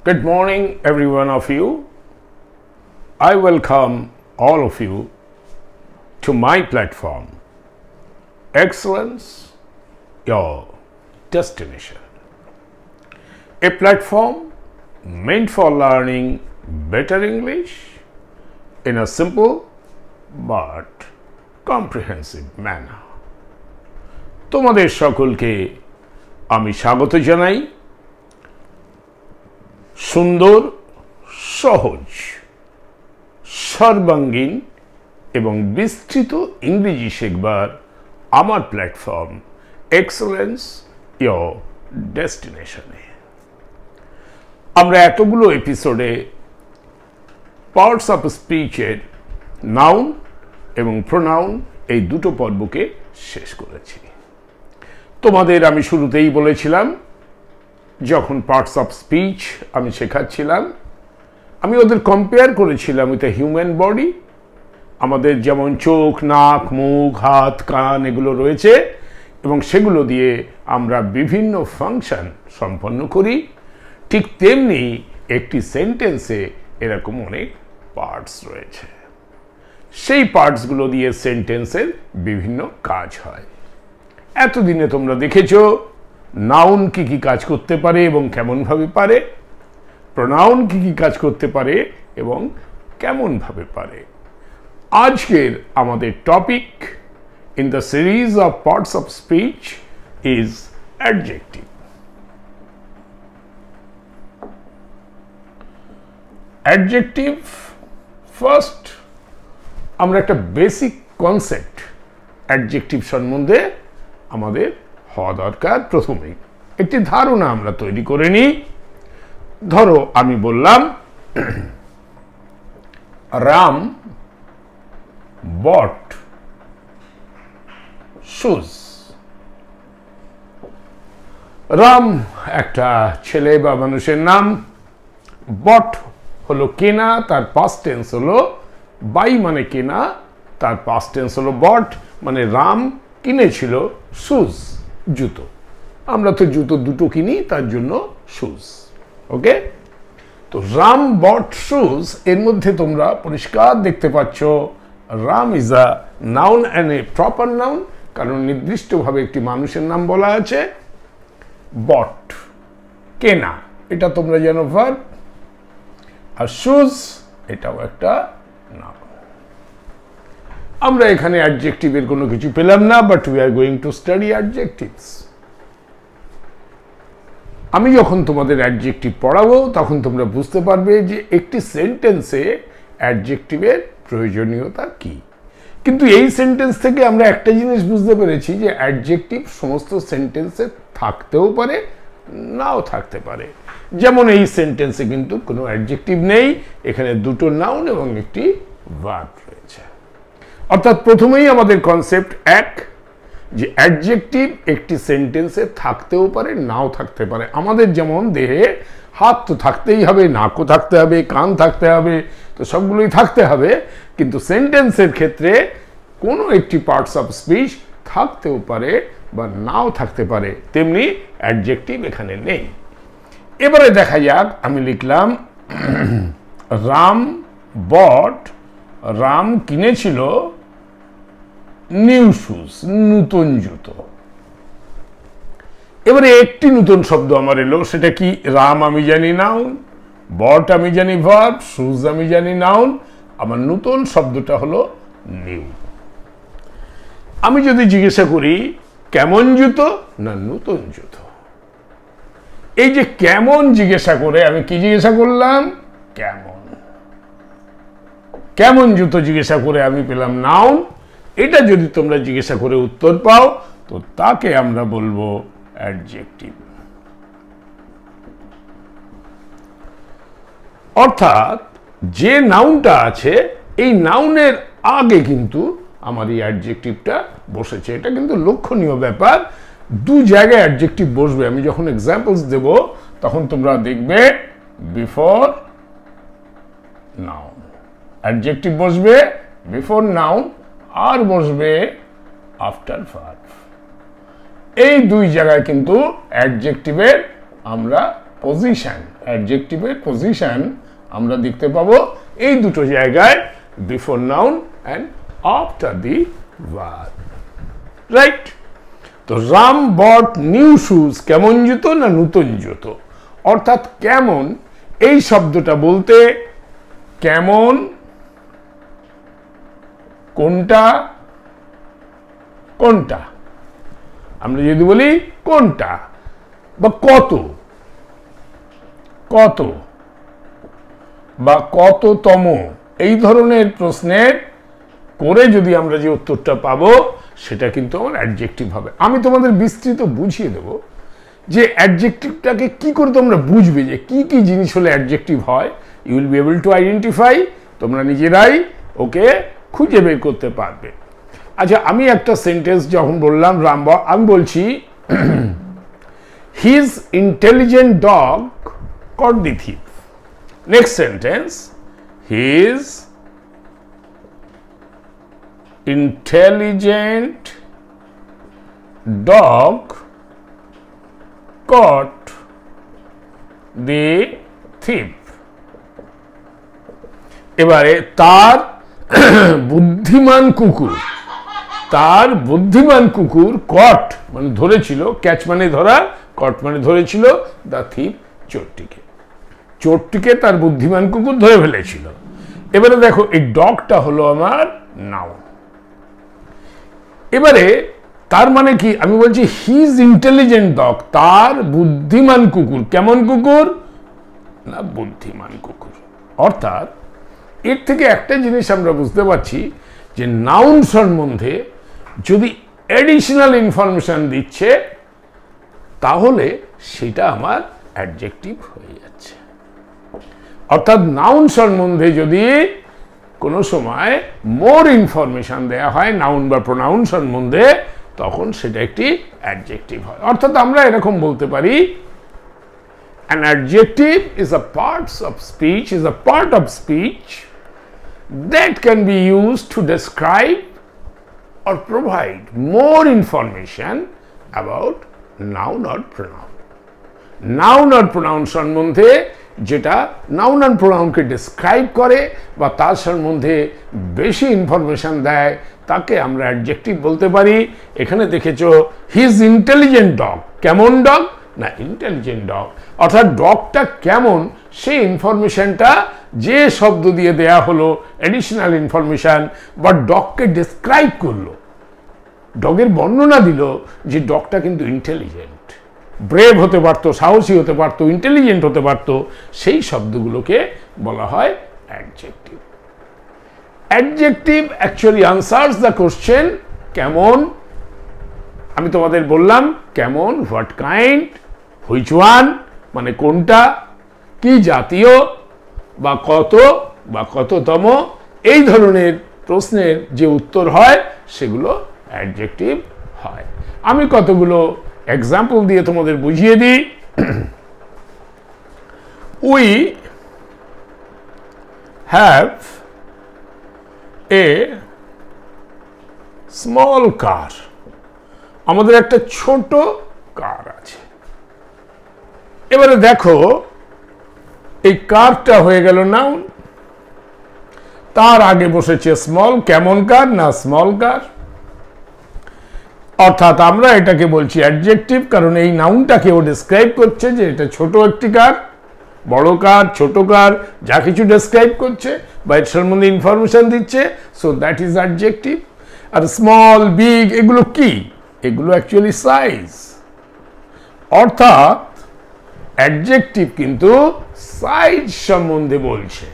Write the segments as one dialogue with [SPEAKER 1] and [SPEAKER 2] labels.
[SPEAKER 1] Good morning, every one of you. I welcome all of you to my platform, Excellence, Your Destination. A platform meant for learning better English in a simple but comprehensive manner. তোমাদের সকলকে আমি স্বাগত জানাই সুন্দর, সহজ, সর্বাঙ্গীন এবং বিস্তৃত ইংরেজি শেখবার আমার প্ল্যাটফর্ম এক্সেলেন্স ইয়োর ডেস্টিনেশনে। আমরা এতগুলো এপিসোডে পার্টস অফ স্পিচের নাউন এবং প্রোনাউন এই দুটো পর্বকে শেষ করেছি। তোমাদের আমি শুরুতেই বলেছিলাম, যখন পার্টস অফ স্পিচ আমি শেখাচ্ছিলাম, আমি ওদের কম্পেয়ার করেছিলাম উইথ এ হিউম্যান বডি। আমাদের যেমন চোখ, নাক, মুখ, হাত, কান এগুলো রয়েছে এবং সেগুলো দিয়ে আমরা বিভিন্ন ফাংশন সম্পন্ন করি, ঠিক তেমনি একটি সেন্টেন্সে এরকম অনেক পার্টস রয়েছে। সেই পার্টসগুলো দিয়ে সেন্টেন্সের বিভিন্ন কাজ হয়। এতদিনে তোমরা দেখেছো নাউন কি কি কাজ করতে পারে এবং কেমনভাবে পারে, প্রোনাউন কি কি কাজ করতে পারে এবং কেমনভাবে পারে। আজকের আমাদের topic in the series of parts of speech is adjective. Adjective first, আমরা একটা বেসিক কনসেপ্ট অ্যাডজেক্টিভ সম্বন্ধে আমাদের হওয়া দরকার। প্রথমেই একটি ধারণা আমরা তৈরি করে নিই। ধরো আমি বললাম রাম বট শুজ। রাম একটা ছেলে বা মানুষের নাম, বট হলো কেনা, তার পাস্ট টেন্স হলো বাই মানে কেনা, তার পাস্ট টেন্স হলো বট, মানে রাম কিনেছিল শুজ জুতো। আমরা তো জুতো দুটো কিনি, তার জন্য শুজ। ওকে, তো রাম বট শুজ এর মধ্যে তোমরা পরিষ্কার দেখতে পাচ্ছ Ram is a noun and a proper noun, কারণ নির্দিষ্টভাবে একটি মানুষের নাম বলা আছে। বট কেনা, এটা তোমরা জানো ভার্ব। আর শুজ এটাও একটা নাউন। আমরা এখানে অ্যাডজেক্টিভের কোনো কিছু পেলাম না, but we are going to study adjectives. আমি যখন তোমাদের অ্যাডজেক্টিভ পড়াবো তখন তোমরা বুঝতে পারবে যে একটি সেন্টেন্সে অ্যাডজেক্টিভের প্রয়োজনীয়তা কি। কিন্তু এই সেন্টেন্স থেকে আমরা একটা জিনিস বুঝতে পেরেছি যে অ্যাডজেক্টিভ সমস্ত সেন্টেন্সে থাকতেও পারে, নাও থাকতে পারে। যেমন এই সেন্টেন্সে কিন্তু কোনো অ্যাডজেক্টিভ নেই, এখানে দুটো নাউন এবং একটি ভার্ব রয়েছে। অর্থাৎ প্রথমেই আমাদের কনসেপ্ট এক, যে অ্যাডজেক্টিভ একটি সেন্টেন্সে থাকতেও পারে, নাও থাকতে পারে। আমাদের যেমন দেহে হাত তো থাকতেই হবে, নাকও থাকতে হবে, কান থাকতে হবে, তো সবগুলোই থাকতে হবে, কিন্তু সেন্টেন্সের ক্ষেত্রে কোনো একটি পার্টস অফ স্পিচ থাকতেও পারে বা নাও থাকতে পারে, তেমনি অ্যাডজেক্টিভ এখানে নেই। এবারে দেখা যাক, আমি লিখলাম রাম বট, রাম কিনেছিল নিউ শুজ, নতুন জুতো। এবারে একটি নতুন শব্দ আমার এলো, সেটা কি? রাম আমি জানি নাউন, বট আমি জানি ভার্ব, শুজ আমি জানি নাউন, আমার নতুন শব্দটা হলো নিউ। আমি যদি জিজ্ঞাসা করি কেমন জুতো, না নতুন জুতো। এই যে কেমন জিজ্ঞাসা করে আমি কি জিজ্ঞাসা করলাম? কেমন। কেমন জুতো জিজ্ঞাসা করে আমি পেলাম নাউন। এটা যদি তোমরা জিজ্ঞাসা করে উত্তর পাও তো তাকে আমরা বলবো অ্যাডজেক্টিভ। অর্থাৎ যে নাউনটা আছে এই নাউনের আগে কিন্তু আমার এই অ্যাডজেক্টিভটা বসেছে। এটা কিন্তু লক্ষণীয় ব্যাপার। দু জায়গায় অ্যাডজেক্টিভ বসবে। আমি যখন এক্সাম্পলস দেব তখন তোমরা দেখবে বিফোর নাউন অ্যাডজেক্টিভ বসবে, বিফোর নাউন আর বসবে আফটার ভার্ব। এই দুই জায়গায় কিন্তু অ্যাডজেক্টিভের আমরা পজিশন, অ্যাডজেক্টিভের পজিশন আমরা দেখতে পাবো এই দুটো জায়গায়, before noun and after the verb, right? তো রাম বট নিউ শুজ, কেমন জুতো না নতুন জুতো, অর্থাৎ কেমন এই শব্দটা বলতে কেমন, কোনটা, কোনটা, আমরা যদি বলি কোনটা বা কত, কত বা কততম, এই ধরনের প্রশ্নের করে যদি আমরা যে উত্তরটা পাবো সেটা কিন্তু আমার অ্যাডজেক্টিভ হবে। আমি তোমাদের বিস্তৃত বুঝিয়ে দেব যে অ্যাডজেক্টিভটাকে কি করে তোমরা বুঝবে, যে কি কি জিনিস হলে অ্যাডজেক্টিভ হয়। You will be able to identify, তোমরা নিজেরাই ওকে খুঁজে বের করতে পারবে। আচ্ছা, আমি একটা সেন্টেন্স যখন বললাম আমি বলছি his intelligent dog caught the thief. Next sentence, his intelligent dog caught the thief. এবারে তার বুদ্ধিমান কুকুর, তার বুদ্ধিমান কুকুর কট মানে ধরেছিল, ক্যাচ মানে ধরা, কট মানে ধরেছিল দ্য থিফ, চোরটিকে। চোরটিকে তার বুদ্ধিমান কুকুর ধরে ফেলেছিল। এবারে দেখো এই ডগটা হলো আমার নাউন। এবারে তার মানে কি, আমি বলছি হিজ ইন্টেলিজেন্ট ডগ, তার বুদ্ধিমান কুকুর, কেমন কুকুর না বুদ্ধিমান কুকুর। অর্থাৎ এর থেকে একটা জিনিস আমরা বুঝতে পারছি যে নাউন সম্বন্ধে যদি এডিশনাল ইনফরমেশন দিচ্ছে তাহলে সেটা আমার অ্যাডজেক্টিভ হয়ে যাচ্ছে। অর্থাৎ নাউন সম্বন্ধে যদি কোনো সময় মোর ইনফরমেশন দেয়া হয় নাউন বা প্রোনাউন সম্বন্ধে, তখন সেটা একটি অ্যাডজেক্টিভ হয়। অর্থাৎ আমরা এরকম বলতে পারি an adjective is a part of speech that can be used to describe or provide more information about noun or pronoun. Noun or pronoun সম্বন্ধে যেটা নাউন অ্যান্ড প্রোনাউনকে ডেসক্রাইব করে বা তার সম্বন্ধে বেশি ইনফরমেশন দেয় তাকে আমরা অ্যাডজেক্টিভ বলতে পারি। এখানে দেখেছো হিজ ইন্টেলিজেন্ট ডগ, কেমন ডগ না ইন্টেলিজেন্ট ডগ, অর্থাৎ ডগটা কেমন সেই ইনফরমেশনটা যে শব্দ দিয়ে দেয়া হলো অ্যাডিশনাল ইনফরমেশন, বা ডগকে ডেসক্রাইব করলো, ডগের বর্ণনা দিল যে ডগটা কিন্তু ইন্টেলিজেন্ট, ব্রেভ হতে পারতো, সাহসী হতে পারতো, ইন্টেলিজেন্ট হতে পারতো, সেই শব্দগুলোকে বলা হয় adjective. Adjective actually answers the question কেমন। আমি তোমাদের বললাম কেমন, হোয়াট কাইন্ড, হুইচ ওয়ান মানে কোনটা, কি জাতীয় বা কত বা কততম, এই ধরনের প্রশ্নের যে উত্তর হয় সেগুলো অ্যাডজেক্টিভ হয়। আমি কতগুলো এক্সাম্পল দিয়ে তোমাদের বুঝিয়ে দিই। উই হ্যাভ এ স্মল কার, আমাদের একটা ছোট কার আছে। এবারে দেখো এই কারটা হয়ে গেল নাউন, তার আগে বসেছে স্মল, কেমন কার না স্মল কার, অর্থাৎ আমরা এটাকে বলছি অ্যাডজেক্টিভ, কারণ এই নাউনটাকে ও ডেসক্রাইব করছে যে এটা ছোট একটি কার, বড় কার, ছোট কার, যা কিছু ডেসক্রাইব করছে বা এর সম্বন্ধে ইনফরমেশন দিচ্ছে, সো দ্যাট ইজ অ্যাডজেক্টিভ। আর স্মল, বিগ এগুলো কি, এগুলো অ্যাকচুয়ালি সাইজ। অর্থাৎ অ্যাডজেক্টিভ কিন্তু সাইজ সম্বন্ধে বলছে।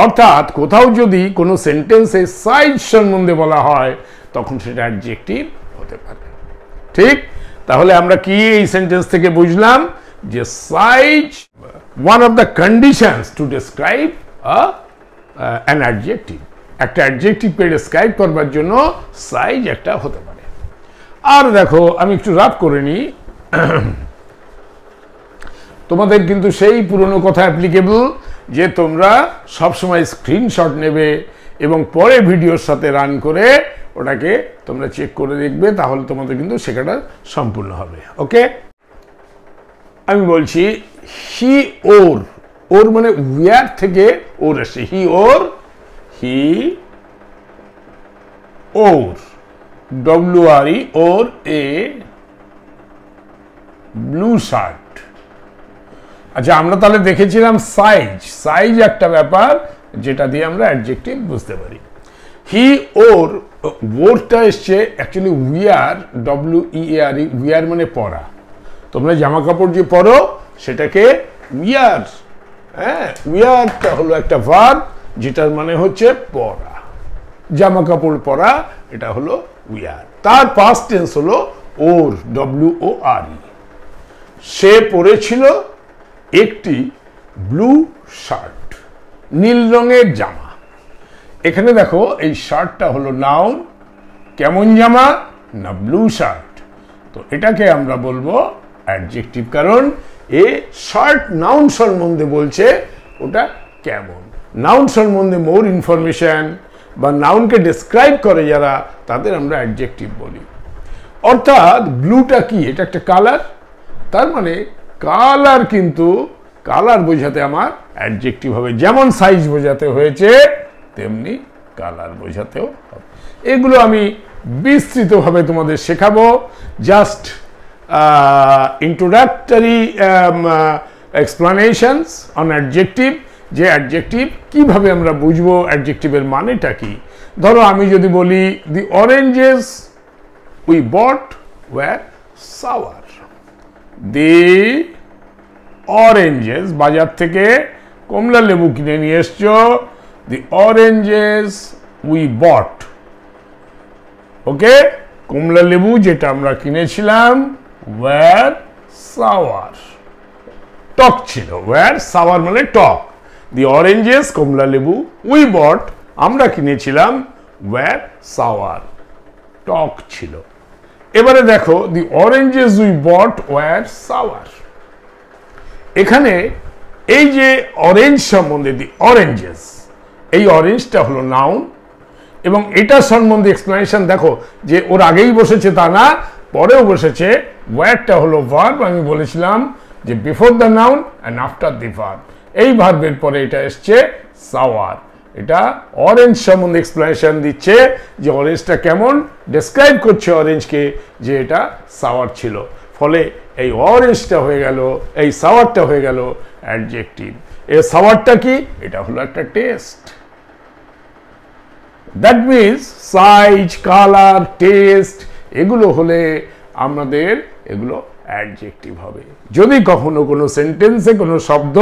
[SPEAKER 1] অর্থাৎ কোথাও যদি কোনো সেন্টেন্সে সাইজ সম্বন্ধে বলা হয় তখন সেটা অ্যাডজেক্টিভ হতে পারে। ঠিক, তাহলে আমরা কি এই সেন্টেন্স থেকে বুঝলাম যে size one of the conditions to describe an adjective. একটা অ্যাডজেক্টিভকে ডেসক্রাইব করবার জন্য সাইজ একটা হতে পারে। আর দেখো আমি একটু রাফ করে নিই, তোমাদের কিন্তু সেই পুরনো কথা অ্যাপ্লিকেবল যে তোমরা সবসময় স্ক্রিনশট নেবে এবং পরে ভিডিওর সাথে রান করে ওটাকে তোমরা চেক করে দেখবে, তাহলে তোমাদের কিন্তু শেখাটা সম্পূর্ণ হবে। ওকে, আমি বলছি হি ওর, ওর মানে উইয়ার থেকে ওর আসে, হি ওর, হি ওর, WRE ওর এ ব্লু শার্ট। আচ্ছা, আমরা তাহলে দেখেছিলাম সাইজ, সাইজ একটা ব্যাপার যেটা দিয়ে আমরা অ্যাডজেক্টিভ বুঝতে পারি। হি ওর, ওরটা এসছে অ্যাকচুয়ালি উইয়ার, WEARE, উইয়ার মানে পরা। তোমরা জামা কাপড় যে পরো সেটাকে উইয়ার, হ্যাঁ, উইয়ারটা হলো একটা ভার্ব যেটার মানে হচ্ছে পরা, জামা কাপড় পরা, এটা হলো উইয়ার। তার পাস্ট টেন্স হলো ওর, WORE। সে পরেছিল একটি ব্লু শার্ট, নীল রঙের জামা। এখানে দেখো এই শার্টটা হলো নাউন, কেমন জামা না ব্লু শার্ট, তো এটাকে আমরা বলবো অ্যাডজেক্টিভ, কারণ এ শার্ট নাউন সম্বন্ধে বলছে, ওটা কেমন। নাউন সম্বন্ধে মোর ইনফরমেশন বা নাউনকে ডেসক্রাইব করে যারা, তাদের আমরা অ্যাডজেক্টিভ বলি। অর্থাৎ ব্লুটা কি, এটা একটা কালার, তার মানে কালার, কিন্তু কালার বোঝাতে আমার অ্যাডজেক্টিভ হবে, যেমন সাইজ বোঝাতে হয়েছে তেমনি কালার বোঝাতেও হবে। এগুলো আমি বিস্তৃতভাবে তোমাদের শেখাবো, just introductory explanations on adjective, যে অ্যাডজেক্টিভ কিভাবে আমরা বুঝবো, অ্যাডজেক্টিভের মানেটা কি। ধরো আমি যদি বলি the oranges we bought were sour, the oranges, বাজার থেকে কমলা লেবু কিনে নিয়ে এসছো, দি অরেঞ্জেস উই বট, ওকে, কমলা লেবু যেটা আমরা কিনেছিলাম, ওয়্যার সাওয়ার, টক ছিল, ওয়্যার সাওয়ার মানে টক। দি অরেঞ্জেস, কমলা লেবু, উই বট, আমরা কিনেছিলাম, ওয়্যার সাওয়ার, টক ছিল। এবারে দেখো the oranges we bought were sour, এখানে এই যে অরেঞ্জ সম্বন্ধে, দি অরেঞ্জেস, এই অরেঞ্জটা হলো নাউন, এবং এটা সম্বন্ধে এক্সপ্লেনেশন দেখো যে ওর আগেই বসেছে তা না, পরেও বসেছে। ওয়্যারটা হলো ভার্ব, আমি বলেছিলাম যে before the noun and after the verb, এই ভার্বের পরে এটা এসছে সাওয়ার। এটা অরেঞ্জ সম্বন্ধে এক্সপ্লেনেশন দিচ্ছে যে অরেঞ্জটা কেমন, ডেসক্রাইব করছে অরেঞ্জকে যে এটা সাওয়ার ছিল, ফলে এই অরেঞ্জটা হয়ে গেল, এই সাওয়ারটা হয়ে গেল অ্যাডজেক্টিভ। এই সাওয়ারটা কি, এটা হলো একটা test. That means size, colour, test, এগুলো হলে আমাদের এগুলো অ্যাডজেক্টিভ হবে। যদি কখনো কোনো সেন্টেন্সে কোনো শব্দ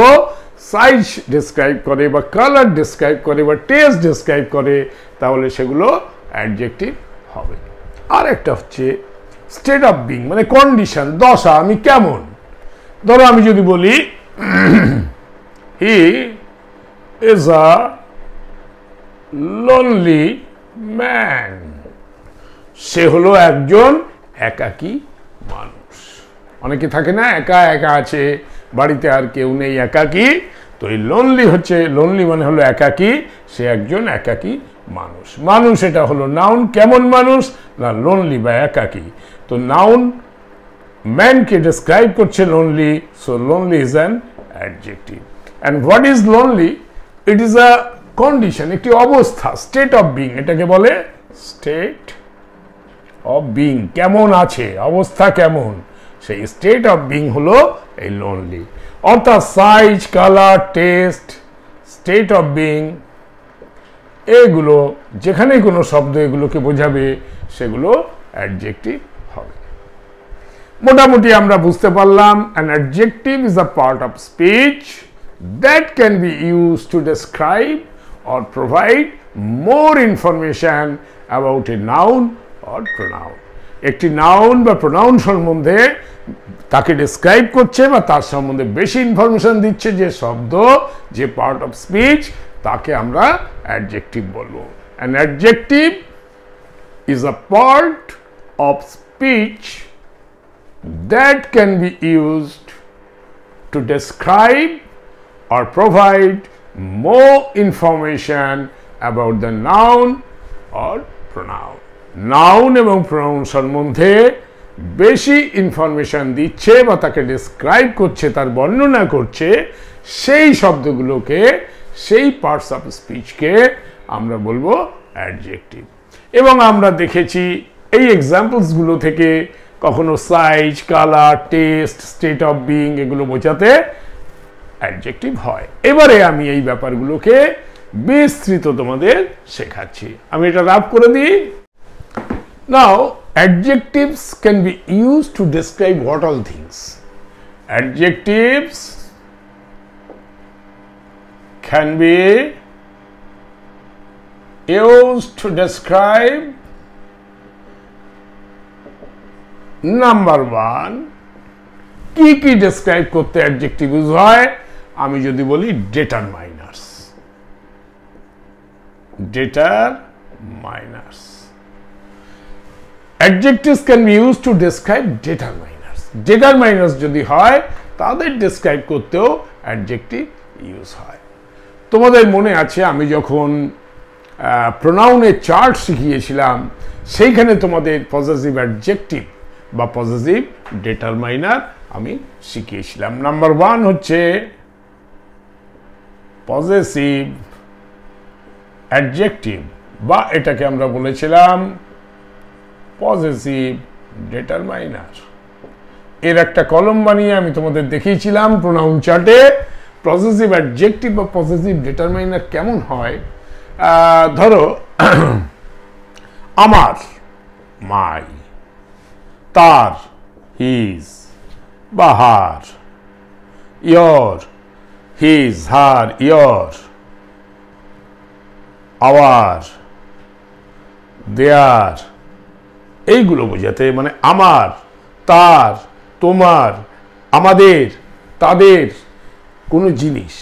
[SPEAKER 1] সাইজ ডেসক্রাইব করে বা কালার ডেসক্রাইব করে বা টেস্ট ডেসক্রাইব করে, তাহলে সেগুলো অ্যাডজেক্টিভ হবে। আর একটা হচ্ছে স্টেট অফ বিং, মানে কন্ডিশন, দশা, আমি কেমন। ধরো আমি যদি বলি he is a lonely man, সে হলো একজন একাকী মানুষ। অনেকে থাকে না, একা একা আছে, বাড়িতে আর কেউ নেই, একাকী, তো এই লোনলি হচ্ছে, লোনলি মানে হলো একাকী, সে একজন একাকী মানুষ। মানুষ এটা হলো নাউন, কেমন মানুষ না লোনলি বা একাকী, তো নাউন ম্যানকে ডেসক্রাইব করছে lonely, so lonely is an adjective. And what is lonely, it is a condition, একটি অবস্থা, স্টেট অফ বিং, এটাকে বলে স্টেট অফ বিং, কেমন আছে, অবস্থা কেমন, সেই স্টেট অফ বিং হলো এই লোনলি। অর্থাৎ size, colour, test, state of being, এগুলো যেখানে কোনো শব্দ এগুলোকে বোঝাবে সেগুলো অ্যাডজেক্টিভ হবে। মোটামুটি আমরা বুঝতে পারলাম an adjective is a part of speech that can be used to describe or provide more information about a noun or pronoun. একটি নাউন বা প্রোনাউন সম্বন্ধে তাকে ডেসক্রাইব করছে বা তার সম্বন্ধে বেশি ইনফরমেশন দিচ্ছে যে শব্দ, যে পার্ট অফ স্পিচ, তাকে আমরা অ্যাডজেক্টিভ বলবো। An adjective is a part of speech that can be used to describe or provide more information about the noun or pronoun. Noun এবং প্রোনাউন সম্বন্ধে বেশি ইনফরমেশন দিচ্ছে বা তাকে ডেসক্রাইব করছে, তার বর্ণনা করছে, সেই শব্দগুলোকে, সেই পার্টস অফ স্পিচকে আমরা বলবো অ্যাডজেক্টিভ। এবং আমরা দেখেছি এই এক্সাম্পলসগুলো থেকে কখনো size, colour, test, state of being এগুলো বোঝাতে অ্যাডজেক্টিভ হয়। এবারে আমি এই ব্যাপারগুলোকে বিস্তৃত তোমাদের শেখাচ্ছি। আমি এটা রাফ করে দিই। নাও adjectives can be used to describe what all things? Adjectives can be used to describe number one, কি ডেসক্রাইব করতে অ্যাডজেক্টিভ ইউজ হয়? আমি যদি বলি ডিটারমাইনার্স, ডিটারমাইনার্স। Adjectives can be used to describe determiners. Determiners যদি হয় তাদের ডেসক্রাইব করতেও অ্যাডজেক্টিভ ইউজ হয়। তোমাদের মনে আছে আমি যখন প্রোনাউনের চার্ট শিখিয়েছিলাম, সেইখানে তোমাদের পজেসিভ অ্যাডজেক্টিভ বা পজেসিভ ডিটারমাইনার আমি শিখিয়েছিলাম। নাম্বার 1 হচ্ছে পজেসিভ অ্যাডজেক্টিভ, বা এটাকে আমরা বলেছিলাম পজেসিভ ডিটারমাইনার। এর একটা কলম বানিয়ে আমি তোমাদের দেখিয়েছিলাম প্রোনাউন চার্টে পজেসিভ অ্যাডজেক্টিভ বা পজেসিভ ডিটারমাইনার কেমন হয়। ধরো আমার, মাই, তার, হিজ বা her, your, his, her, your, our, their, এইগুলো বোঝাতে, মানে আমার, তার, তোমার, আমাদের, তাদের, কোনো জিনিস,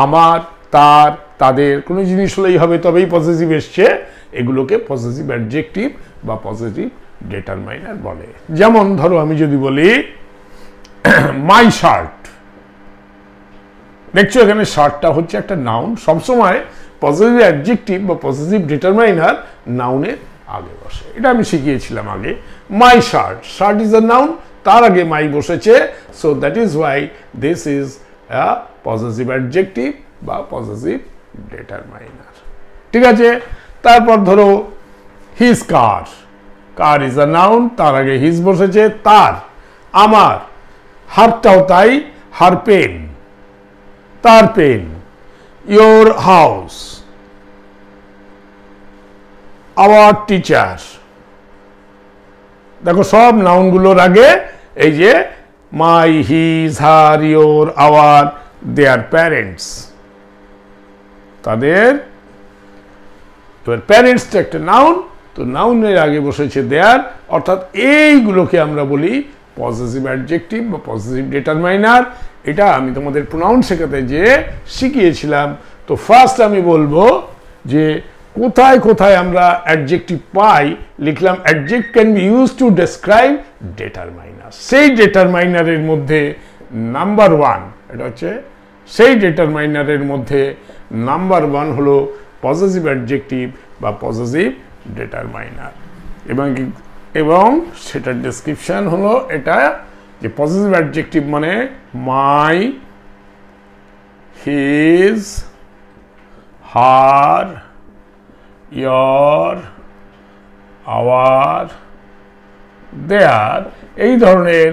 [SPEAKER 1] আমার, তার, তাদের কোনো জিনিস হলেই হবে, তবেই পজেসিভ এসছে। এগুলোকে পজেসিভ অ্যাডজেক্টিভ বা পজেসিভ ডিটারমাইনার বলে। যেমন ধরো আমি যদি বলি মাই শার্ট, দেখছো এখানে শার্টটা হচ্ছে একটা নাউন। সবসময় পজেসিভ অ্যাডজেক্টিভ বা পজেসিভ ডিটারমাইনার নাউনের আগে বসে, এটা আমি শিখিয়েছিলাম আগে। My shirt, shirt is a noun, তার আগে মাই বসেছে, so that is why this is a possessive adjective বা পজেসিভ ডিটারমাইনার। ঠিক আছে, তারপর ধরো his car, car is a noun, তার আগে হিজ বসেছে, তার, আমার, হারটাও তাই, হার পেন, তার pen, your house, our teacher. দেখো সব নাউনগুলোর আগে এই যে মাই, his, her, your, our, their parents, তাদের। এবার প্যারেন্টসটা একটা নাউন, তো নাউনের আগে বসেছে দেয়ার, অর্থাৎ এইগুলোকে আমরা বলি পজেসিভ অ্যাডজেক্টিভ বা পজেসিভ ডিটারমাইনার। এটা আমি তোমাদের প্রোনাউন শেখাতে যে শিখিয়েছিলাম। তো ফার্স্ট আমি বলবো যে কোথায় কোথায় আমরা অ্যাডজেক্টিভ পাই, লিখলাম adjective can be use to describe determiner. সেই ডিটারমাইনারের মধ্যে নাম্বার 1, এটা হচ্ছে সেই ডিটারমাইনারের মধ্যে নাম্বার 1 হলো পজেসিভ অ্যাডজেক্টিভ বা পজেসিভ ডিটারমাইনার। এবং সেটার ডেসক্রিপশন হলো এটা যে পজেসিভ অ্যাডজেক্টিভ মানে মাই, হিজ, হার, ইয়োর, আওয়ার, দেয়ার, এই ধরনের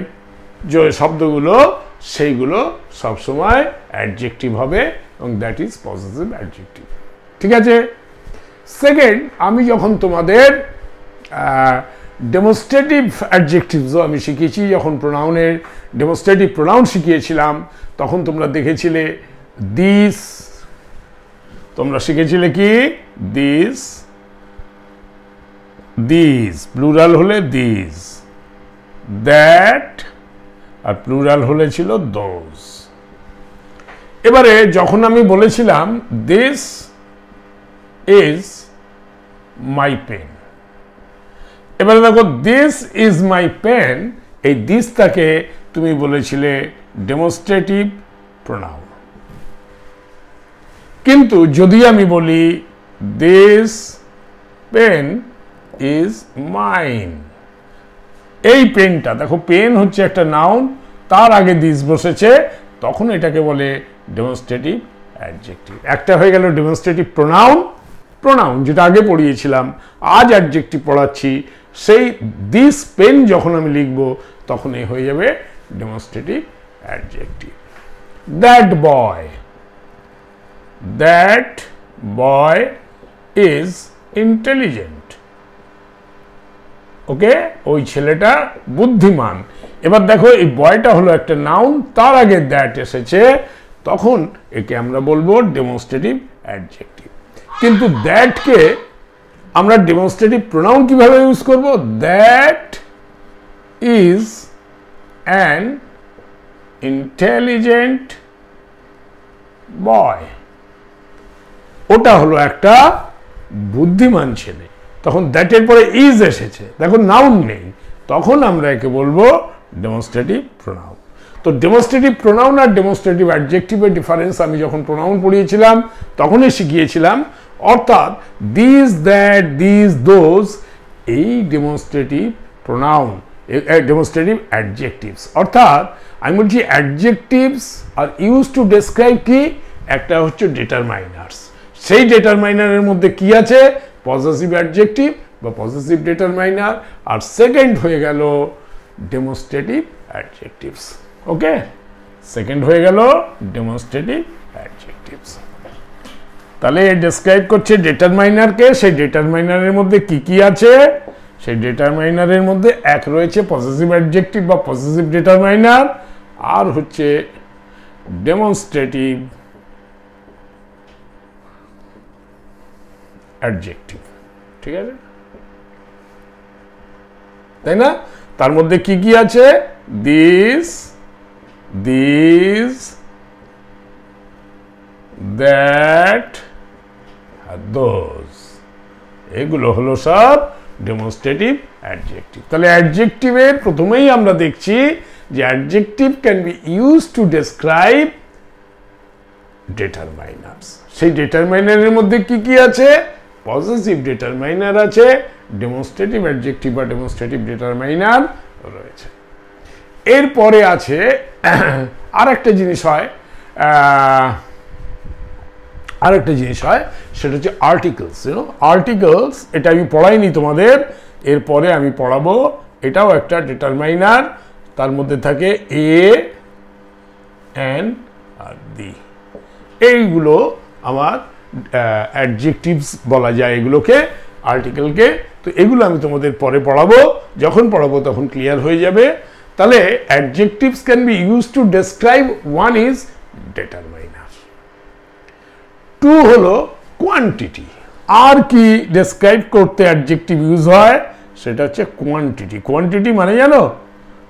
[SPEAKER 1] যে শব্দগুলো সেইগুলো সবসময় অ্যাডজেক্টিভ হবে এবং দ্যাট ইজ পজেসিভ অ্যাডজেক্টিভ। ঠিক আছে। সেকেন্ড, আমি যখন তোমাদের ডেমনস্ট্রেটিভ অ্যাডজেক্টিভসও আমি শিখিয়েছি, যখন প্রোনাউনের ডেমনস্ট্রেটিভ প্রোনাউন শিখিয়েছিলাম তখন তোমরা দেখেছিলে দিস, তোমরা শিখেছিলে কি দিস, দিস প্লুরাল হলে দিস, দ্যাট আর প্লুরাল হলে ছিল দোজ। এবারে যখন আমি বলেছিলাম দিস ইজ মাই পেন, এবারে দেখো দিস ইজ মাই পেন, এই দিসটাকে তুমি বলেছিলে ডেমনস্ট্রেটিভ প্রোনাউন। কিন্তু যদি আমি বলি দিস পেন ইজ মাইন, এই পেনটা দেখো, পেন হচ্ছে একটা নাউন, তার আগে দিস বসেছে, তখন এটাকে বলে ডেমনস্ট্রেটিভ অ্যাডজেক্টিভ। একটা হয়ে গেল ডেমনস্ট্রেটিভ প্রোনাউন, প্রোনাউন যেটা আগে পড়িয়েছিলাম, আজ অ্যাডজেক্টিভ পড়াচ্ছি। সেই দিস পেন যখন আমি লিখব তখন এই হয়ে যাবে demonstrative adjective. That boy is intelligent. Okay, ওই ছেলেটা বুদ্ধিমান। এবার দেখো, এই বয়টা হলো একটা নাউন, তার আগে দ্যাট এসেছে, তখন একে আমরা বলবো ডেমনস্ট্রেটিভ অ্যাডজেক্টিভ। কিন্তু দ্যাটকে আমরা ডেমনস্ট্রেটিভ প্রোনাউন কিভাবে ইউজ করব? দ্যাট ইজ অ্যান ইন্টেলিজেন্ট বয়। ওটা হলো একটা বুদ্ধিমান ছেলে। তখন দ্যাটের পরে ইজ এসেছে, দেখো নাউন নেই, তখন আমরা একে বলবো ডেমনস্ট্রেটিভ প্রোনাউন। তো ডেমনস্ট্রেটিভ প্রোনাউন আর ডেমনস্ট্রেটিভ অ্যাডজেক্টিভের ডিফারেন্স আমি যখন প্রোনাউন পড়িয়েছিলাম তখনই শিখিয়েছিলাম। অর্থাৎ দিস, দ্যাট, দিস, দোজ, এই ডেমনস্ট্রেটিভ প্রোনাউন, ডেমনস্ট্রেটিভ অ্যাডজেক্টিভস। অর্থাৎ আমি বলছি adjectives are use to describe কি? একটা হচ্ছে ডিটারমাইনার্স। সেই ডিটারমাইনারের মধ্যে কি আছে? পজেসিভ অ্যাডজেক্টিভ বা পজেসিভ ডিটারমাইনার, আর সেকেন্ড হয়ে গেল ডেমনস্ট্রেটিভ অ্যাডজেক্টিভস। ওকে, সেকেন্ড হয়ে গেল ডেমনস্ট্রেটিভ অ্যাডজেক্টিভস। তাহলে ডেসক্রাইব করছে ডিটারমাইনারকে, সেই ডিটারমাইনারের মধ্যে কি কি আছে? সেই ডিটারমাইনারের মধ্যে এক রয়েছে পজেসিভ অ্যাডজেক্টিভ বা পজেসিভ ডিটারমাইনার, আর হচ্ছে ডেমনস্ট্রেটিভ অ্যাডজেক্টিভ। ঠিক আছে, তাই না? তার মধ্যে কি কি আছে? দিস, দ্যাট, দোজ, এগুলো হলো সব ডেমনস্ট্রেটিভ অ্যাডজেক্টিভ। তাহলে অ্যাডজেক্টিভের প্রথমেই আমরা দেখছি যে adjective can be used to describe determiners. সেই ডিটারমাইনারের মধ্যে কি কি আছে? পজেসিভ ডিটারমাইনার আছে, ডেমনস্ট্রেটিভ অ্যাডজেক্টিভ বা ডেমনস্ট্রেটিভ ডিটারমাইনার রয়েছে। এরপরে আছে আর একটা জিনিস হয়, সেটা হচ্ছে আর্টিকেলস। আর্টিকেলস, এটা আমি পড়াইনি তোমাদের, এরপরে আমি পড়াবো। এটাও একটা ডিটারমাইনার, তার মধ্যে থাকে এ, অ্যান আর দি। এইগুলো আমার অ্যাডজেক্টিভস বলা যায় এগুলোকে, আর্টিকেলকে। তো এগুলো আমি তোমাদের পরে পড়াবো, যখন পড়াবো তখন ক্লিয়ার হয়ে যাবে। তাহলে adjectives can be use to describe, one is determiner, two হলো কোয়ান্টিটি। আর কি ডেসক্রাইব করতে অ্যাডজেক্টিভ ইউজ হয়? সেটা হচ্ছে কোয়ান্টিটি। কোয়ান্টিটি মানে জানো?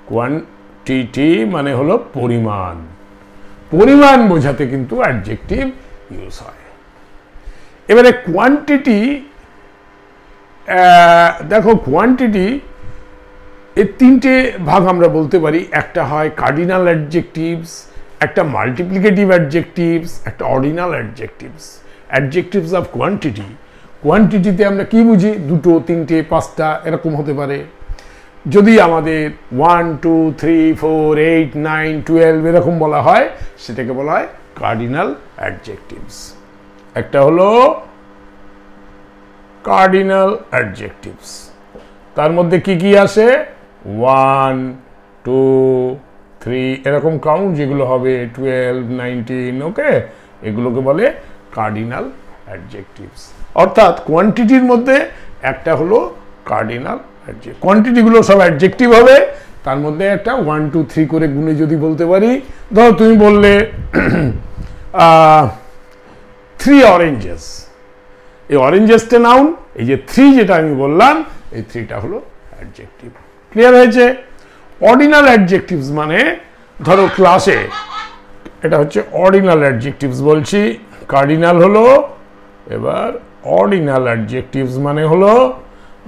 [SPEAKER 1] কোয়ান্টিটি মানে হলো পরিমাণ। পরিমাণ বোঝাতে কিন্তু অ্যাডজেক্টিভ ইউজ হয়। এবারে কোয়ান্টিটি, দেখো কোয়ান্টিটি এর তিনটে ভাগ আমরা বলতে পারি। একটা হয় কার্ডিনাল অ্যাডজেক্টিভস, একটা মাল্টিপ্লিকেটিভ অ্যাডজেক্টিভস, একটা ordinal adjectives. Adjectives of quantity, কোয়ান্টিটিতে আমরা কি বুঝি? দুটো, তিনটে, পাঁচটা এরকম হতে পারে। যদি আমাদের 1, 2, 3, 4, 8, 9, 12 এরকম বলা হয়, সেটাকে বলা হয় কার্ডিনাল অ্যাডজেক্টিভস। একটা হলো কার্ডিনাল অ্যাডজেক্টিভস, তার মধ্যে কি কি আসে? 1, 2, 3 এরকম কাউন্ট যেগুলো হবে, 12, 19, ওকে, এগুলোকে বলে কার্ডিনাল অ্যাডজেক্টিভস। অর্থাৎ কোয়ান্টিটির মধ্যে একটা হলো কার্ডিনাল অ্যাডজেক্টিভ। কোয়ান্টিটিগুলো সব অ্যাডজেক্টিভ হবে, তার মধ্যে একটা 1, 2, 3 করে গুণে যদি বলতে পারি। ধরো তুমি বললে 3 অরেঞ্জেস, এই অরেঞ্জেসটা নাউন, এই যে 3 যেটা আমি বললাম, এই 3টা হলো অ্যাডজেক্টিভ। ক্লিয়ার হয়েছে? অর্ডিনাল অ্যাডজেক্টিভস মানে ধরো ক্লাসে, এটা হচ্ছে অর্ডিনাল অ্যাডজেক্টিভস বলছি, কার্ডিনাল হলো। এবার অর্ডিনাল অ্যাডজেক্টিভস মানে হলো,